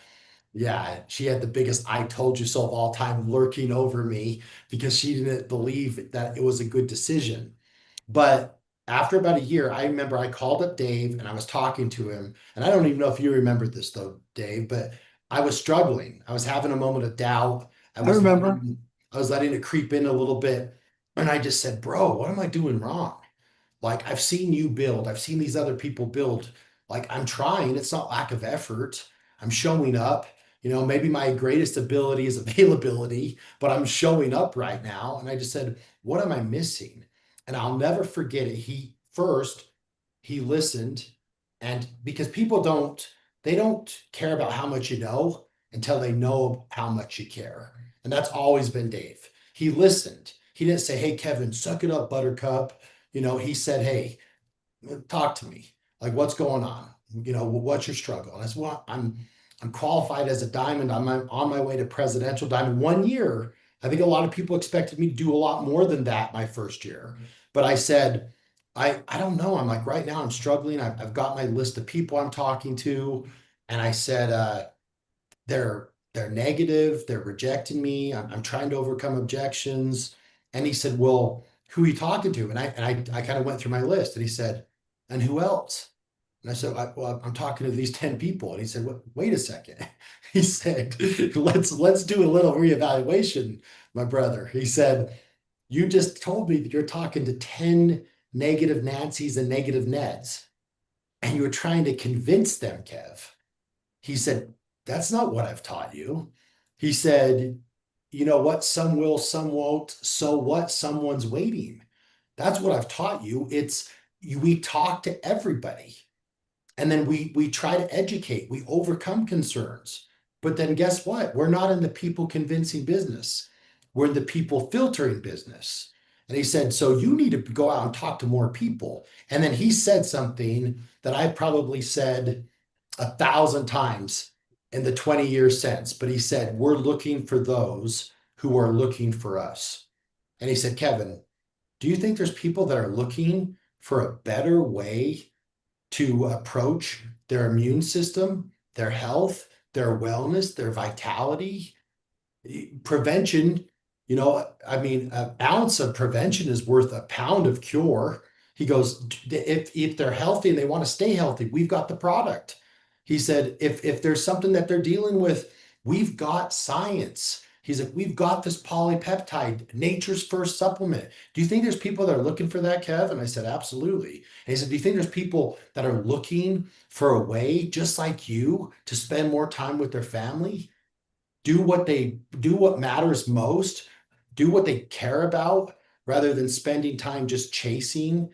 yeah, she had the biggest I told you so of all time lurking over me because she didn't believe that it was a good decision. But after about a year, I remember I called up Dave and I was talking to him. And I don't even know if you remember this though, Dave, but I was struggling. I was having a moment of doubt. I remember. I was letting it creep in a little bit. And I just said, bro, what am I doing wrong? Like, I've seen you build, I've seen these other people build. Like, I'm trying, it's not lack of effort. I'm showing up. Maybe my greatest ability is availability, but I'm showing up right now. And I just said, what am I missing? And I'll never forget it. He listened. And because people they don't care about how much you know until they know how much you care. And that's always been Dave. He listened. He didn't say, hey, Kevin, suck it up, buttercup. He said, hey, talk to me. Like, what's going on? What's your struggle? And I said, well, I'm qualified as a diamond. I'm on my way to presidential diamond 1 year. I think a lot of people expected me to do a lot more than that my first year. But I said, I don't know. I'm like, right now I'm struggling. I've got my list of people I'm talking to. And I said, they're negative. They're rejecting me. I'm trying to overcome objections. And he said, well, who are you talking to? And I kind of went through my list and he said, and who else? And I said, well, I'm talking to these 10 people. And he said, wait a second. He said, let's do a little reevaluation, my brother. He said, you just told me that you're talking to 10 negative Nancys and negative Neds, and you were trying to convince them, Kev. He said, that's not what I've taught you. He said, you know what? Some will, some won't. So what? Someone's waiting. That's what I've taught you. We talk to everybody. And then we try to educate, we overcome concerns. But then guess what? We're not in the people convincing business. We're in the people filtering business. And he said, so you need to go out and talk to more people. And then he said something that I probably said 1,000 times in the 20 years since. But he said, we're looking for those who are looking for us. And he said, Kevin, do you think there's people that are looking for a better way to approach their immune system, their health, their wellness, their vitality? Prevention, an ounce of prevention is worth a pound of cure. He goes, if they're healthy and they want to stay healthy, we've got the product. He said, if there's something that they're dealing with, we've got science. He's like, we've got this polypeptide, nature's first supplement. Do you think there's people that are looking for that, Kev? And I said, absolutely. And he said, do you think there's people that are looking for a way, just like you, to spend more time with their family? Do what matters most, do what they care about, rather than spending time just chasing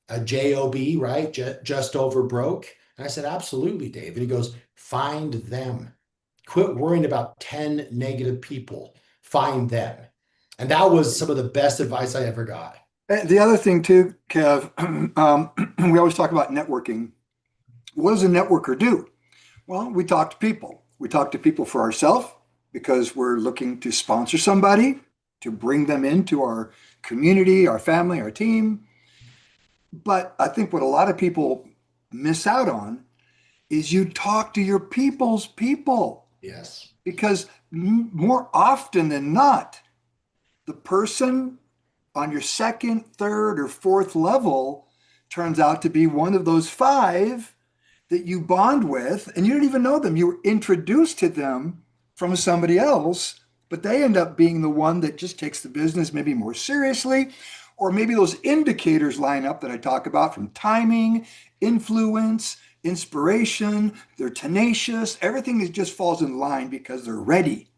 a job, right? Just over broke. And I said, absolutely, Dave. And he goes, find them. Quit worrying about 10 negative people. Find them. And that was some of the best advice I ever got. And the other thing too, Kev, we always talk about networking. What does a networker do? Well, we talk to people. We talk to people for ourselves because we're looking to sponsor somebody, to bring them into our community, our family, our team. But I think what a lot of people miss out on is you talk to your people's people. Yes. Because more often than not, the person on your second, third, or fourth level turns out to be one of those 5 that you bond with, and you don't even know them. You were introduced to them from somebody else, but they end up being the one that just takes the business maybe more seriously, or maybe those indicators line up that I talk about, from timing, influence, inspiration. They're tenacious. Everything is just falls in line because they're ready,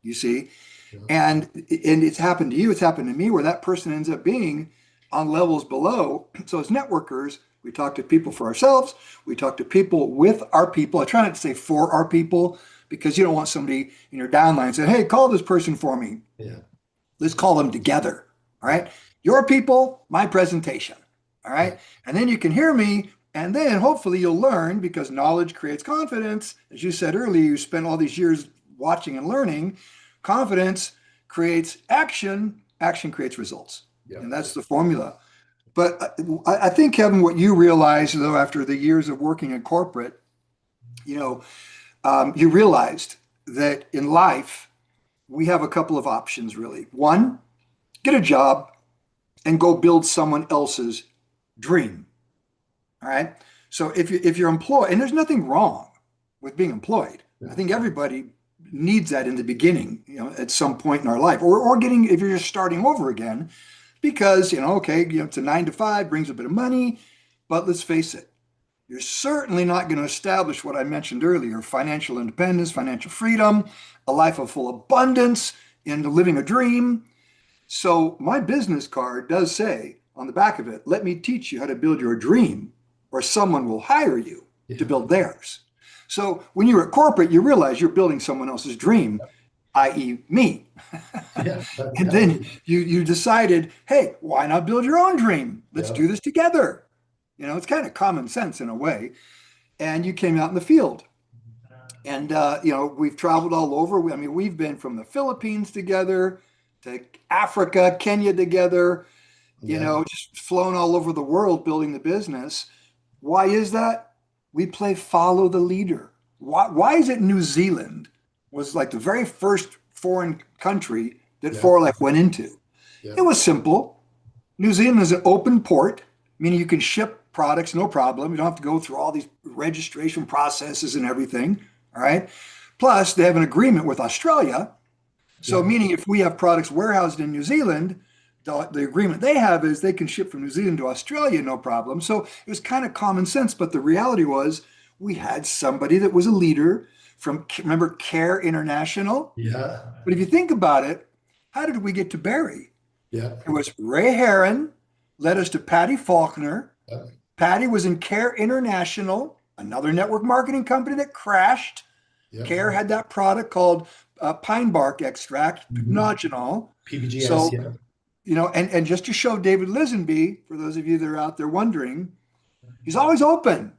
you see. Yeah. And it's happened to you, it's happened to me, where that person ends up being on levels below. So as networkers, we talk to people for ourselves. We talk to people with our people. I try not to say for our people, because you don't want somebody in your downline saying, hey, call this person for me. Yeah. Let's call them together. All right. Your people, my presentation. All right. And then you can hear me. And then hopefully you'll learn, because knowledge creates confidence. As you said earlier, you spent all these years watching and learning. Confidence creates action. Action creates results. Yeah. And that's the formula. But I think, Kevin, what you realized, though, after the years of working in corporate, you realized that in life, we have a couple of options, really. One, get a job and go build someone else's dream. All right. So if you're employed, and there's nothing wrong with being employed. I think everybody needs that in the beginning, at some point in our life, or if you're just starting over again, because, it's a 9 to 5, brings a bit of money, but let's face it, you're certainly not going to establish what I mentioned earlier: financial independence, financial freedom, a life of full abundance, and living a dream. So my business card does say on the back of it, let me teach you how to build your dream, or someone will hire you to build theirs. So when you're at corporate, you realize you're building someone else's dream, i.e. me. Yeah. And then you decided, hey, why not build your own dream? Let's do this together. It's kind of common sense in a way. And you came out in the field. And, we've traveled all over. We've been from the Philippines together to Africa, Kenya together, just flown all over the world building the business. Why is that? We play follow the leader. Why is it New Zealand was like the very first foreign country that Forlife went into? Yeah. It was simple. New Zealand is an open port, meaning you can ship products, no problem. You don't have to go through all these registration processes and everything. All right. Plus, they have an agreement with Australia. So meaning if we have products warehoused in New Zealand, the agreement they have is they can ship from New Zealand to Australia, no problem. So it was kind of common sense. But the reality was we had somebody that was a leader from, remember, Care International? Yeah. But if you think about it, how did we get to Barry? Yeah. It was Ray Heron led us to Patty Faulkner. Yeah. Patty was in Care International, another network marketing company that crashed. Yeah. Care had that product called pine bark extract, pycnogenol. PBGS, so, and just to show David Lisenby, for those of you that are out there wondering, he's always open,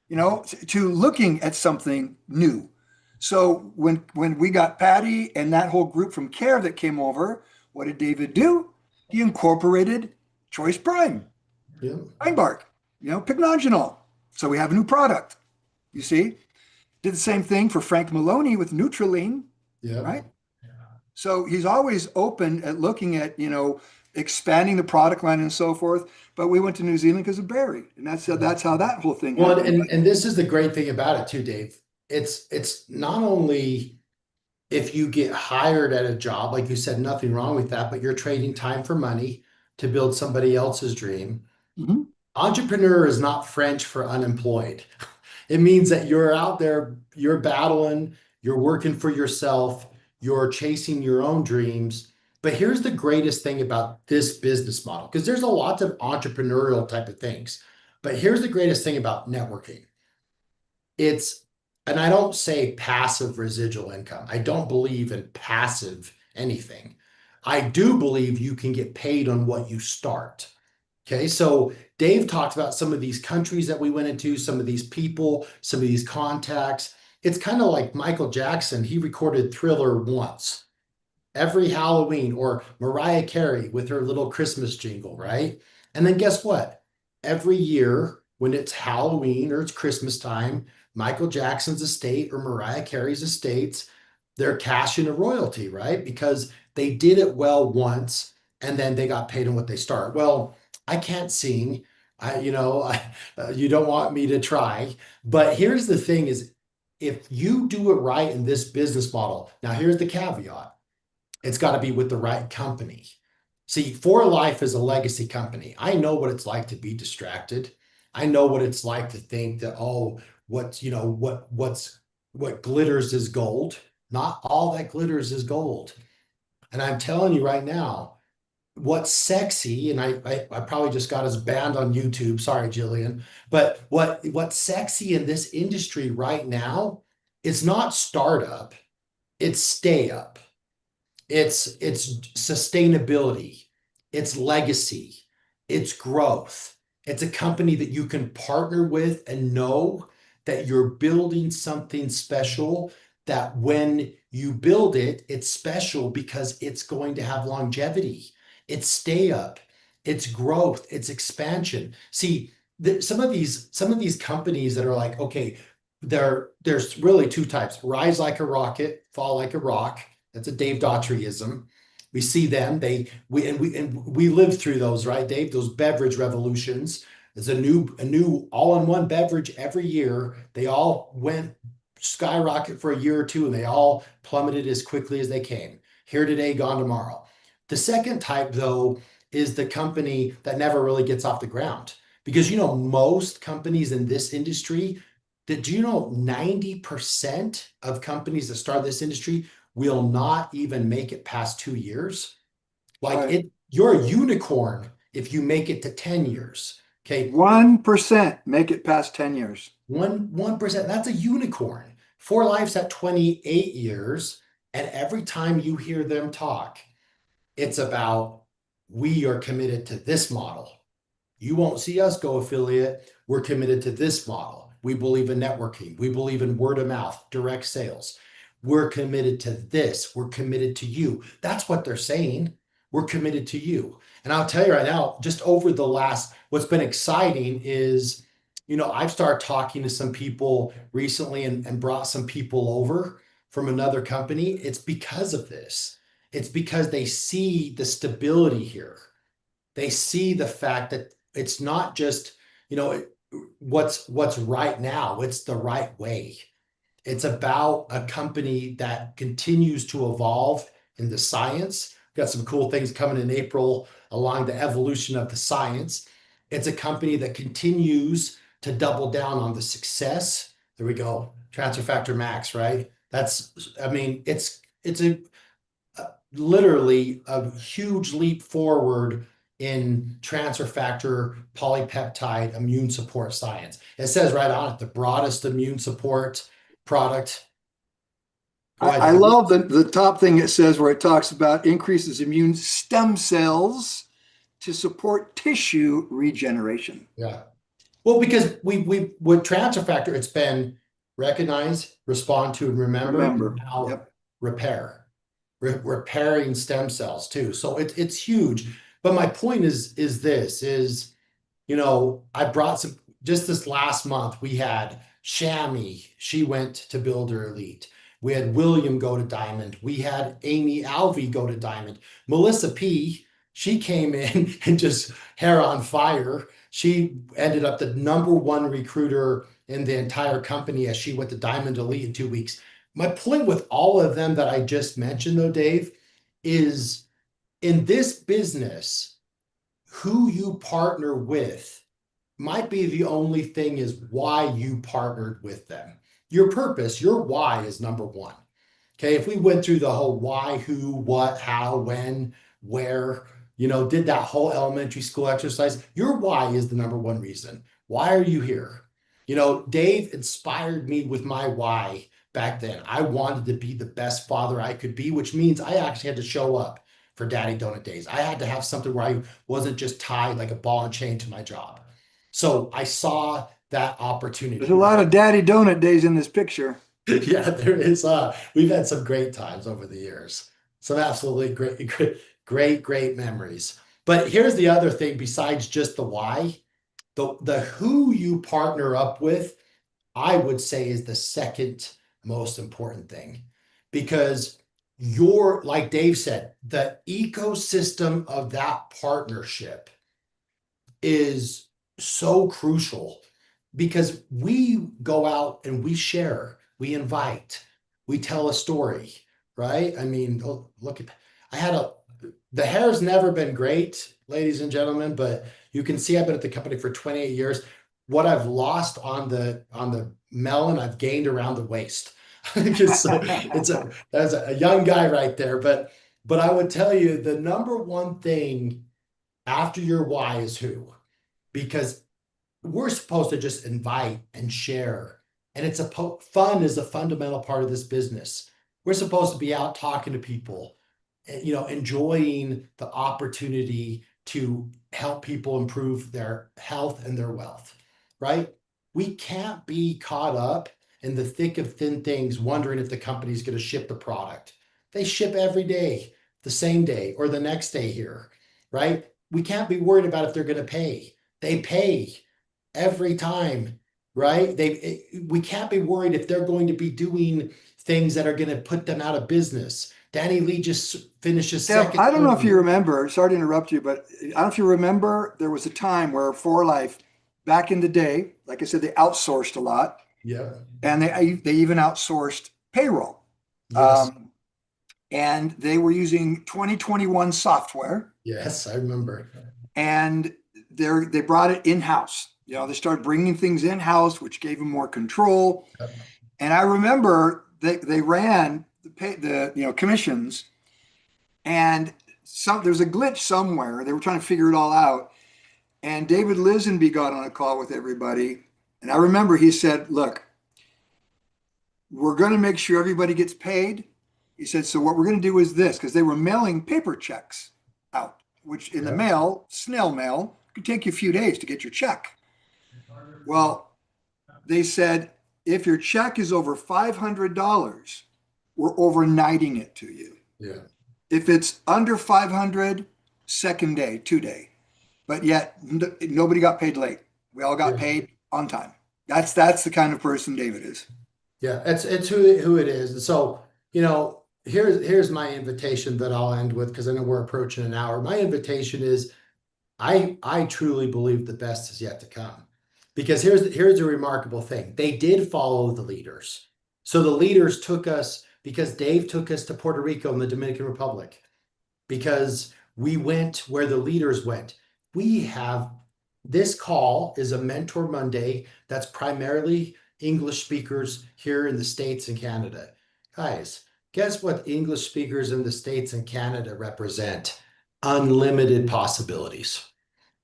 to looking at something new. So when we got Patty and that whole group from Care that came over, what did David do? He incorporated Choice Prime, pine bark, pycnogenol. So we have a new product. You see, did the same thing for Frank Maloney with Nutriline, right? So he's always open at looking at, expanding the product line and so forth. But we went to New Zealand because of Barry, and that's how that whole thing happened. And this is the great thing about it too, Dave. It's not only if you get hired at a job, like you said, nothing wrong with that, but you're trading time for money to build somebody else's dream. Mhm. Entrepreneur is not French for unemployed. It means that you're out there, you're battling, you're working for yourself, you're chasing your own dreams. But here's the greatest thing about this business model, because there's a lot of entrepreneurial type of things. But here's the greatest thing about networking. It's, and I don't say passive residual income. I don't believe in passive anything. I do believe you can get paid on what you start. Okay, so Dave talked about some of these countries that we went into, some of these people, some of these contacts. It's kind of like Michael Jackson. He recorded Thriller once every Halloween, or Mariah Carey with her little Christmas jingle, right? And then guess what? Every year when it's Halloween or it's Christmas time, Michael Jackson's estate or Mariah Carey's estates, they're cashing a royalty, right? Because they did it well once and then they got paid on what they start. Well, I can't sing. You don't want me to try. But here's the thing is, if you do it right in this business model, now here's the caveat. It's got to be with the right company. See, For Life is a legacy company. I know what it's like to be distracted. I know what it's like to think that, oh, what glitters is gold. Not all that glitters is gold. And I'm telling you right now, what's sexy, and I probably just got us banned on YouTube. Sorry, Jillian. But what's sexy in this industry right now is not startup, it's stay up. It's sustainability, it's legacy, it's growth. It's a company that you can partner with and know that you're building something special, that when you build it, it's special because it's going to have longevity. It's stay up, it's growth, it's expansion. See, some of these companies that are like, okay, there's really two types: rise like a rocket, fall like a rock. That's a Dave Daughtreyism. We see them. We lived through those, right, Dave? Those beverage revolutions. There's a new all-in-one beverage every year. They all went skyrocket for a year or two, and they all plummeted as quickly as they came. Here today, gone tomorrow. The second type, though, is the company that never really gets off the ground. Because most companies in this industry, did you know 90% of companies that start this industry will not even make it past 2 years? Right. You're a unicorn if you make it to 10 years. Okay. 1% make it past 10 years. 1%, that's a unicorn. For Life's at 28 years. And every time you hear them talk, it's about, we are committed to this model. You won't see us go affiliate. We're committed to this model. We believe in networking. We believe in word of mouth, direct sales. We're committed to this. We're committed to you. That's what they're saying. We're committed to you. And I'll tell you right now, just over the last, what's been exciting is, I've started talking to some people recently and brought some people over from another company. It's because of this. It's because they see the stability here. They see the fact that it's not just, what's right now, it's the right way. It's about a company that continues to evolve in the science. We've got some cool things coming in April along the evolution of the science. It's a company that continues to double down on the success. There we go. Transfer factor max, right? It's literally a huge leap forward in transfer factor polypeptide immune support science. It says right on it, the broadest immune support product. I love the top thing it says, where it talks about increases immune stem cells to support tissue regeneration. Yeah. Well, because we with transfer factor, it's been recognize, respond to, and remember. And now Yep. repair. Repairing stem cells too. So it's huge. But my point is this is, I brought some, just this last month, we had Shami, she went to Builder Elite. We had William go to Diamond. We had Amy Alvey go to Diamond. Melissa P, she came in and just hair on fire. She ended up the #1 recruiter in the entire company as she went to Diamond Elite in 2 weeks. My point with all of them that I just mentioned, though, Dave, is in this business, who you partner with might be the only thing is why you partnered with them. Your purpose, your why is number one. Okay, if we went through the whole why, who, what, how, when, where, did that whole elementary school exercise, your why is the number one reason. Why are you here? Dave inspired me with my why back then. I wanted to be the best father I could be, which means I actually had to show up for Daddy Donut Days. I had to have something where I wasn't just tied like a ball and chain to my job. So I saw that opportunity. There's a lot of Daddy Donut Days in this picture. Yeah, there is. We've had some great times over the years. Some absolutely great memories. But here's the other thing besides just the why, the who you partner up with, I would say is the second most important thing, because like Dave said, the ecosystem of that partnership is so crucial, because we go out and we share, we invite, we tell a story, right? I mean, look at, the hair's never been great, ladies and gentlemen, but you can see I've been at the company for 28 years. What I've lost on the melon, I've gained around the waist. So that's a young guy right there. But I would tell you the number one thing after your why is who, because we're supposed to just invite and share. And it's fun is a fundamental part of this business. We're supposed to be out talking to people, enjoying the opportunity to help people improve their health and their wealth, right? We can't be caught up in the thick of thin things, wondering if the company's going to ship the product. They ship every day, the same day or the next day here, right? We can't be worried about if they're going to pay. They pay every time, right? We can't be worried if they're going to be doing things that are going to put them out of business. Danny Lee just finishes second. I don't know if you remember, sorry to interrupt you, but I don't know if you remember, there was a time where For Life, back in the day, like I said, they outsourced a lot. Yeah. And they even outsourced payroll. Yes. And they were using 2021 software. Yes, I remember. And they brought it in-house. They started bringing things in-house, which gave them more control. Yep. And I remember they ran the commissions, and there's a glitch somewhere. They were trying to figure it all out. And David Lisenby got on a call with everybody. And I remember he said, look, we're going to make sure everybody gets paid. He said, so what we're going to do is this, because they were mailing paper checks out, which in the mail, snail mail, could take you a few days to get your check. Well, they said, if your check is over $500, we're overnighting it to you. Yeah. If it's under 500, second day, 2-day. But yet nobody got paid late. We all got paid on time. That's the kind of person David is. Yeah, it's who it is. And so, here's my invitation that I'll end with, because I know we're approaching an hour. My invitation is, I truly believe the best is yet to come. Because here's a remarkable thing. They did follow the leaders. So the leaders took us, because Dave took us to Puerto Rico and the Dominican Republic, because we went where the leaders went. This call is a Mentor Monday that's primarily English speakers here in the States and Canada. Guys, guess what English speakers in the States and Canada represent? Unlimited possibilities.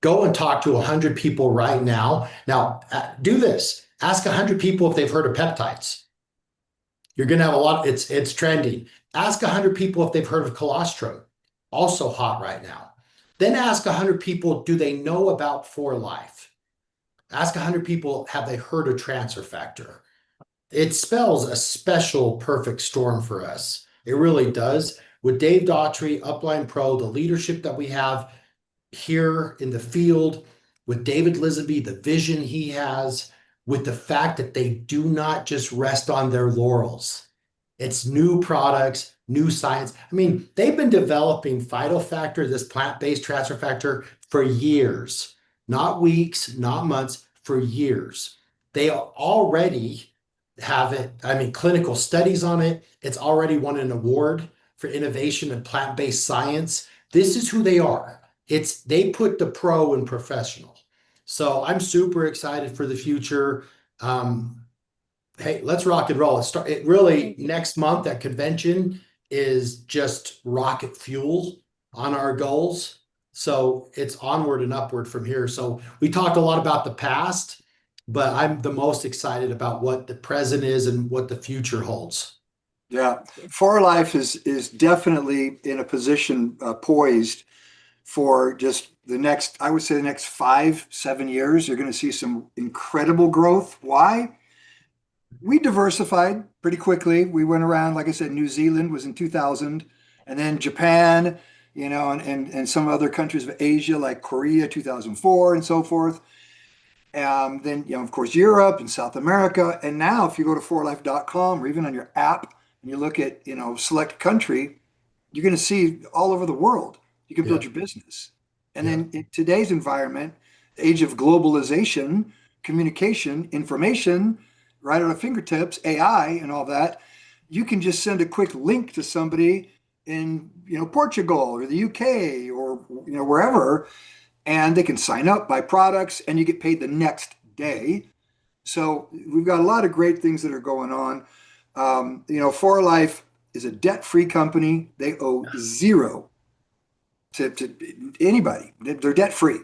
Go and talk to 100 people right now. Now, do this. Ask 100 people if they've heard of peptides. You're going to have a lot. It's trending. Ask 100 people if they've heard of colostrum. Also hot right now. Then ask 100 people, do they know about For Life? Ask 100 people, have they heard of transfer factor? It spells a special perfect storm for us. It really does. With Dave Daughtrey, Upline Pro, the leadership that we have here in the field, with David Lisenby, the vision he has, with the fact that they do not just rest on their laurels. It's new products, new science. I mean, they've been developing phytofactor, this plant-based transfer factor, for years, not weeks, not months, for years. They already have it. I mean, clinical studies on it. It's already won an award for innovation in plant-based science. This is who they are. They put the pro in professional. So I'm super excited for the future. Um, hey, let's rock and roll. It really next month at convention is just rocket fuel on our goals. So it's onward and upward from here. So we talked a lot about the past, but I'm the most excited about what the present is and what the future holds. Yeah, For Life is definitely in a position poised for just the next, I would say the next 5, 7 years. You're going to see some incredible growth. Why? We diversified pretty quickly. We went around, like I said, New Zealand was in 2000, and then Japan, and some other countries of Asia like Korea, 2004, and so forth. Then, of course, Europe and South America. And now, if you go to forlife.com or even on your app and you look at, select country, you're going to see all over the world. You can build your business. And then in today's environment, age of globalization, communication, information, right at our fingertips, AI and all that, you can just send a quick link to somebody in, Portugal or the UK or, wherever, and they can sign up, buy products, and you get paid the next day. So we've got a lot of great things that are going on. For Life is a debt-free company. They owe zero to anybody. They're debt-free.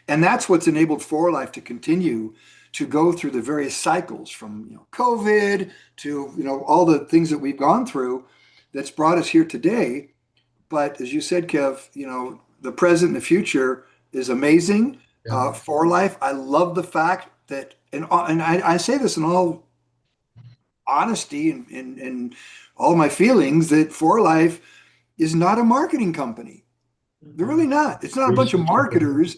And that's what's enabled For Life to continue to go through the various cycles from COVID to all the things that we've gone through that's brought us here today. But as you said, Kev, the present and the future is amazing. For Life, I love the fact that, and I say this in all honesty and all my feelings, that For Life is not a marketing company. They're really not. It's not a bunch of marketers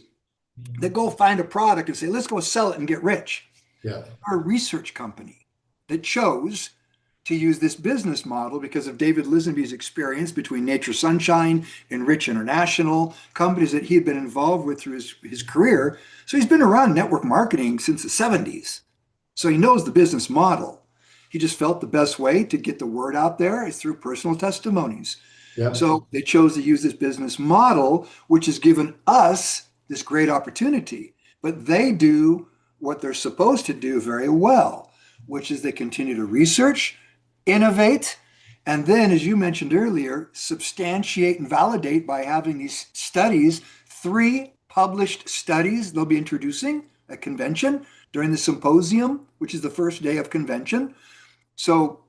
that go find a product and say, let's go sell it and get rich. Yeah. We're a research company that chose to use this business model because of David Lisenby's experience between Nature Sunshine and Rich International, companies that he had been involved with through his career. So he's been around network marketing since the 70s. So he knows the business model. He just felt the best way to get the word out there is through personal testimonies. Yeah. So they chose to use this business model, which has given us this great opportunity. But they do what they're supposed to do very well, which is they continue to research, innovate, and then, as you mentioned earlier, substantiate and validate by having these studies, 3 published studies they'll be introducing at convention during the symposium, which is the first day of convention. So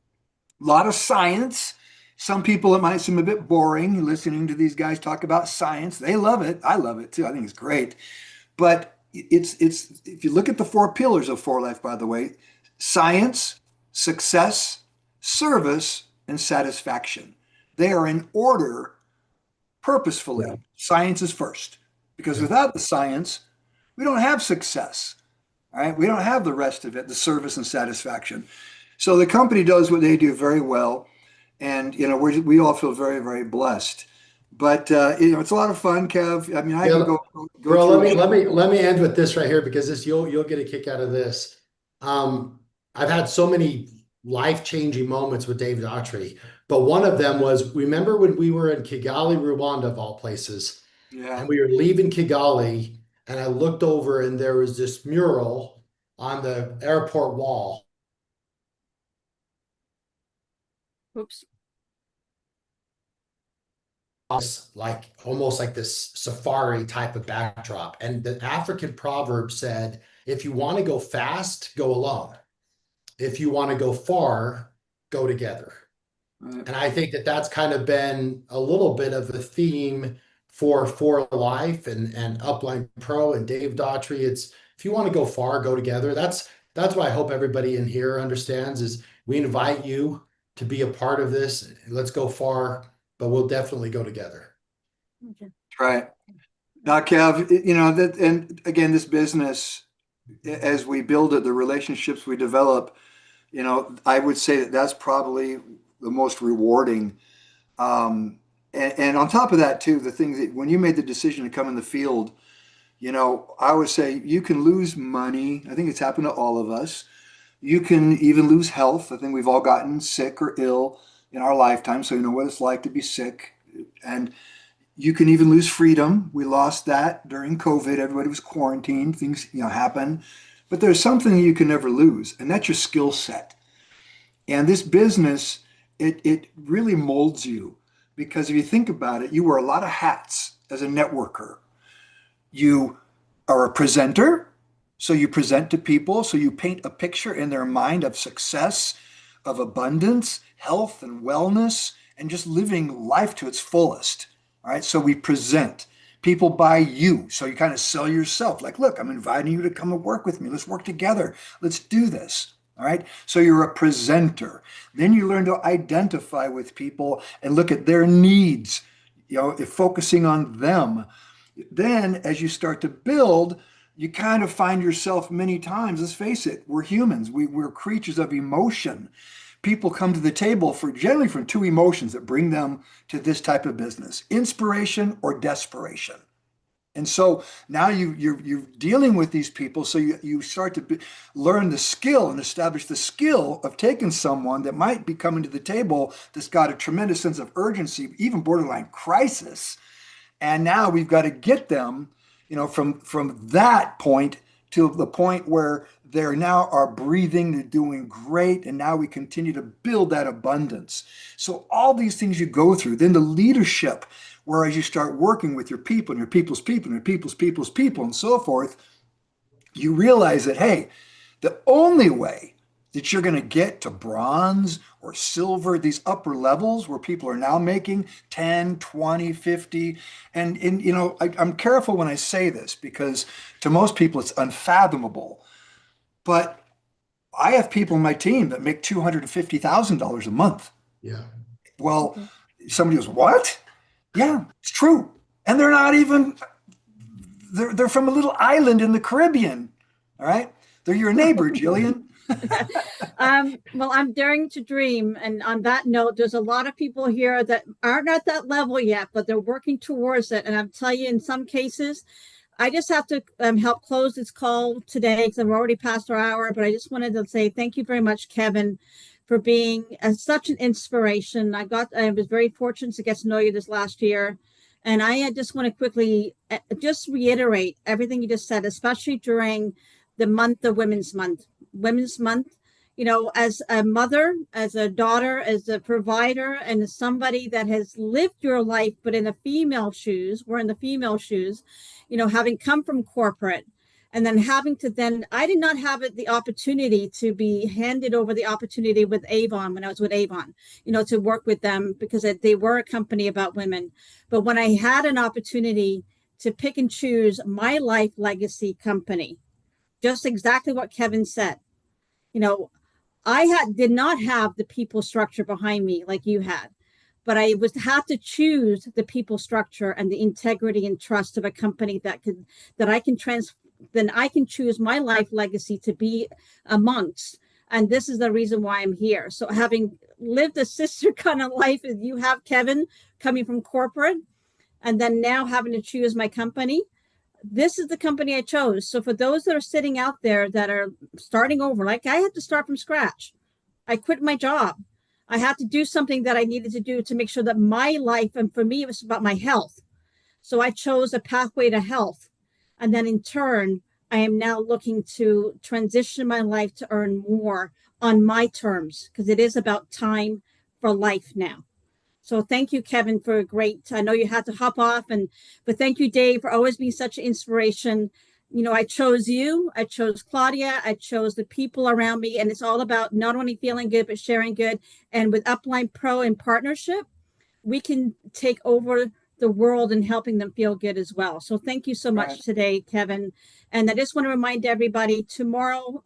a lot of science. Some people, it might seem a bit boring listening to these guys talk about science. They love it. I love it too. I think it's great. But it's if you look at the 4 pillars of For Life, by the way, science, success, service, and satisfaction. They are in order purposefully. Yeah. Science is first, because without the science, we don't have success. All right. We don't have the rest of it, the service and satisfaction. So the company does what they do very well. And, we all feel very, very blessed. But, it's a lot of fun, Kev. I mean, I can go bro, through. let me end with this right here, because you'll get a kick out of this. I've had so many life-changing moments with Dave Daughtrey, but one of them was, remember when we were in Kigali, Rwanda, of all places, and we were leaving Kigali, and I looked over and there was this mural on the airport wall. Oops. Like almost like this safari type of backdrop. And the African proverb said, if you want to go fast, go alone. If you want to go far, go together. And I think that that's kind of been a little bit of a theme for Life and Upline Pro and Dave Daughtrey. It's, if you want to go far, go together. That's what I hope everybody in here understands, is we invite you to be a part of this. Let's go far, but we'll definitely go together. Okay. Right. Now, Kev, and again, this business, as we build it, the relationships we develop, I would say that that's probably the most rewarding. And on top of that, too, the things that when you made the decision to come in the field, I would say you can lose money. I think it's happened to all of us. You can even lose health. I think we've all gotten sick or ill in our lifetime, so you know what it's like to be sick. And you can even lose freedom. We lost that during COVID. Everybody was quarantined. Things, happen. But there's something you can never lose, and that's your skill set. And this business, it really molds you because if you think about it, you wear a lot of hats as a networker. You are a presenter, so you present to people, so you paint a picture in their mind of success, of abundance, health, and wellness, and just living life to its fullest. All right, so we present. People buy you, so you kind of sell yourself. Like, look, I'm inviting you to come and work with me. Let's work together. Let's do this. All right, so you're a presenter. Then you learn to identify with people and look at their needs, if focusing on them. Then as you start to build, you kind of find yourself many times, let's face it, we're humans. We're creatures of emotion. People come to the table generally from two emotions that bring them to this type of business: inspiration or desperation. And so now you're dealing with these people, so you start to learn the skill and establish the skill of taking someone that might be coming to the table that's got a tremendous sense of urgency, even borderline crisis. And now we've got to get them, from that point to the point where they're now are breathing, they're doing great, and now we continue to build that abundance. So all these things you go through, then the leadership, whereas you start working with your people and your people's people and your people's people and so forth, you realize that, hey, the only way that you're going to get to bronze or silver, these upper levels where people are now making 10, 20, 50. And I'm careful when I say this because to most people it's unfathomable. But I have people in my team that make $250,000 a month. Yeah. Well, somebody goes, what? Yeah, it's true. And they're not even, they're from a little island in the Caribbean. All right. They're your neighbor, Jillian. Well, I'm daring to dream. And on that note, there's a lot of people here that aren't at that level yet, but they're working towards it. And I'm telling you, in some cases, I just have to help close this call today because we're already past our hour. But I just wanted to say thank you very much, Kevin, for being such an inspiration. I was very fortunate to get to know you this last year. And I just want to quickly just reiterate everything you just said, especially during the month of Women's Month. Women's Month, as a mother, as a daughter, as a provider, and as somebody that has lived your life, but in the female shoes, we're in the female shoes, having come from corporate and then having to I did not have the opportunity to be handed over the opportunity with Avon when I was with Avon, to work with them because they were a company about women. But when I had an opportunity to pick and choose my life legacy company, just exactly what Kevin said. I did not have the people structure behind me like you had, but I had to choose the people structure and the integrity and trust of a company that I can choose my life legacy to be amongst. And this is the reason why I'm here. So having lived a sister kind of life as you have, Kevin, coming from corporate, and then now having to choose my company, this is the company I chose. So for those that are sitting out there that are starting over, like I had to start from scratch. I quit my job. I had to do something that I needed to do to make sure that my life, and for me, it was about my health. So I chose a pathway to health. And then in turn, I am now looking to transition my life to earn more on my terms, because it is about time for life now. So thank you, Kevin, for a great, I know you had to hop off, but thank you, Dave, for always being such an inspiration. I chose you, I chose Claudia, I chose the people around me, and it's all about not only feeling good, but sharing good. And with Upline Pro in partnership, we can take over the world and helping them feel good as well. So thank you so much today, Kevin. And I just want to remind everybody, tomorrow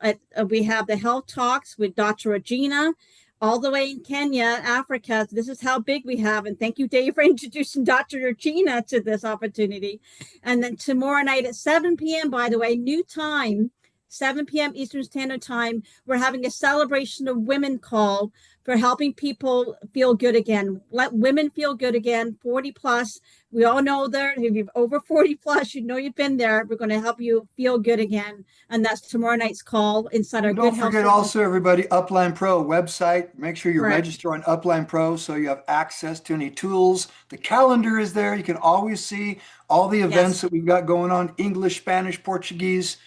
we have the Health Talks with Dr. Regina, all the way in Kenya, Africa. This is how big we have. And thank you, Dave, for introducing Dr. Regina to this opportunity. And then tomorrow night at 7 p.m., by the way, new time, 7 p.m. Eastern Standard Time. We're having a celebration of women call for helping people feel good again. Let women feel good again, 40 plus. We all know that if you're over 40 plus, you know you've been there. We're going to help you feel good again. And that's tomorrow night's call inside our And Good don't Health forget Services. also, everybody, Upline Pro website. Make sure you Correct. register on Upline Pro so you have access to any tools. The calendar is there. You can always see all the events Yes. that we've got going on, English, Spanish, Portuguese.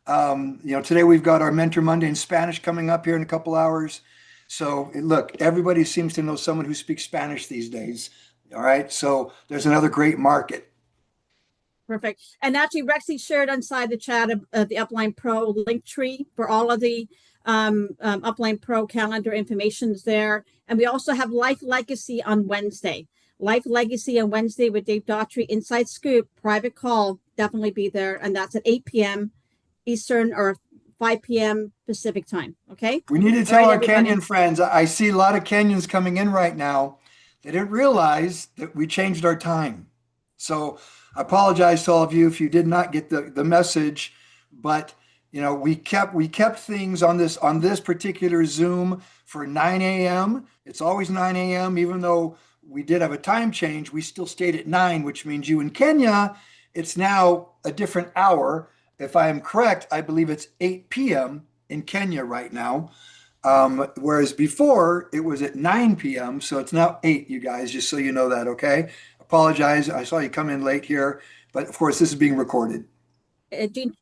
Today we've got our Mentor Monday in Spanish coming up here in a couple hours. So look, everybody seems to know someone who speaks Spanish these days. All right. So there's another great market. Perfect. And actually, Rexy shared inside the chat of the Upline Pro link tree for all of the Upline Pro calendar information is there. And we also have Life Legacy on Wednesday. Life Legacy on Wednesday with Dave Daughtrey, Inside Scoop, private call, definitely be there. And that's at 8 p.m. Eastern or 5 p.m. Pacific time. Okay. We need to tell All right, our everybody. Kenyan friends. I see a lot of Kenyans coming in right now. They didn't realize that we changed our time. So I apologize to all of you if you did not get the message, but we kept things on this particular Zoom for 9 a.m. It's always 9 a.m. Even though we did have a time change, we still stayed at 9, which means you in Kenya, it's now a different hour. If I am correct, I believe it's 8 p.m. in Kenya right now. Whereas before it was at 9 p.m. So it's now 8, you guys, just so you know that, okay? Apologize. I saw you come in late here, but of course this is being recorded.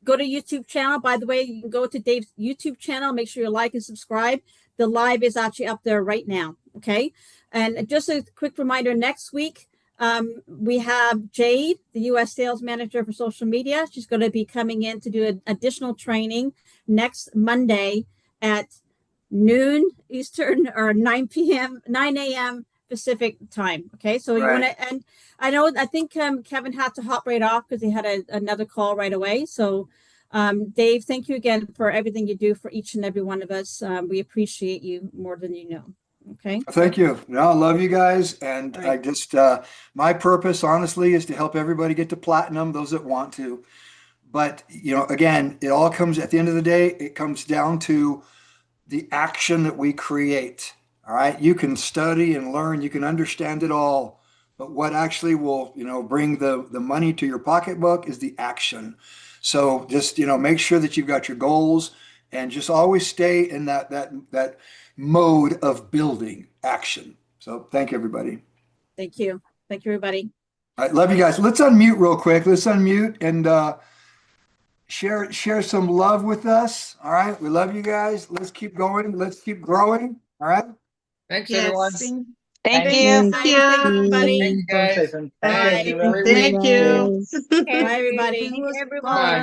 Go to YouTube channel. By the way, you can go to Dave's YouTube channel. Make sure you like and subscribe. The live is actually up there right now. Okay. And just a quick reminder, next week, we have Jade, the U.S. sales manager for social media. She's going to be coming in to do an additional training next Monday at noon Eastern or 9 a.m. Pacific time. Okay. So you want to, and I think Kevin had to hop right off because he had another call right away. So Dave, thank you again for everything you do for each and every one of us. We appreciate you more than you know. Okay. Thank you. No, I love you guys. And All right. I just, my purpose, honestly, is to help everybody get to platinum, those that want to. But, again, it all comes at the end of the day, it comes down to the action that we create. All right. You can study and learn, you can understand it all. But what actually will, bring the money to your pocketbook is the action. So just, make sure that you've got your goals and just always stay in that mode of building action. So thank you, everybody. Thank you. Thank you, everybody. All right. Love you guys. Let's unmute real quick. Let's unmute and share some love with us. All right. We love you guys. Let's keep going. Let's keep growing. All right. Thanks, everyone. Thank Thank you. Thank you, everybody. Thanks, guys. Bye. Thank you. Thank you. Bye, everybody. Everyone. Bye.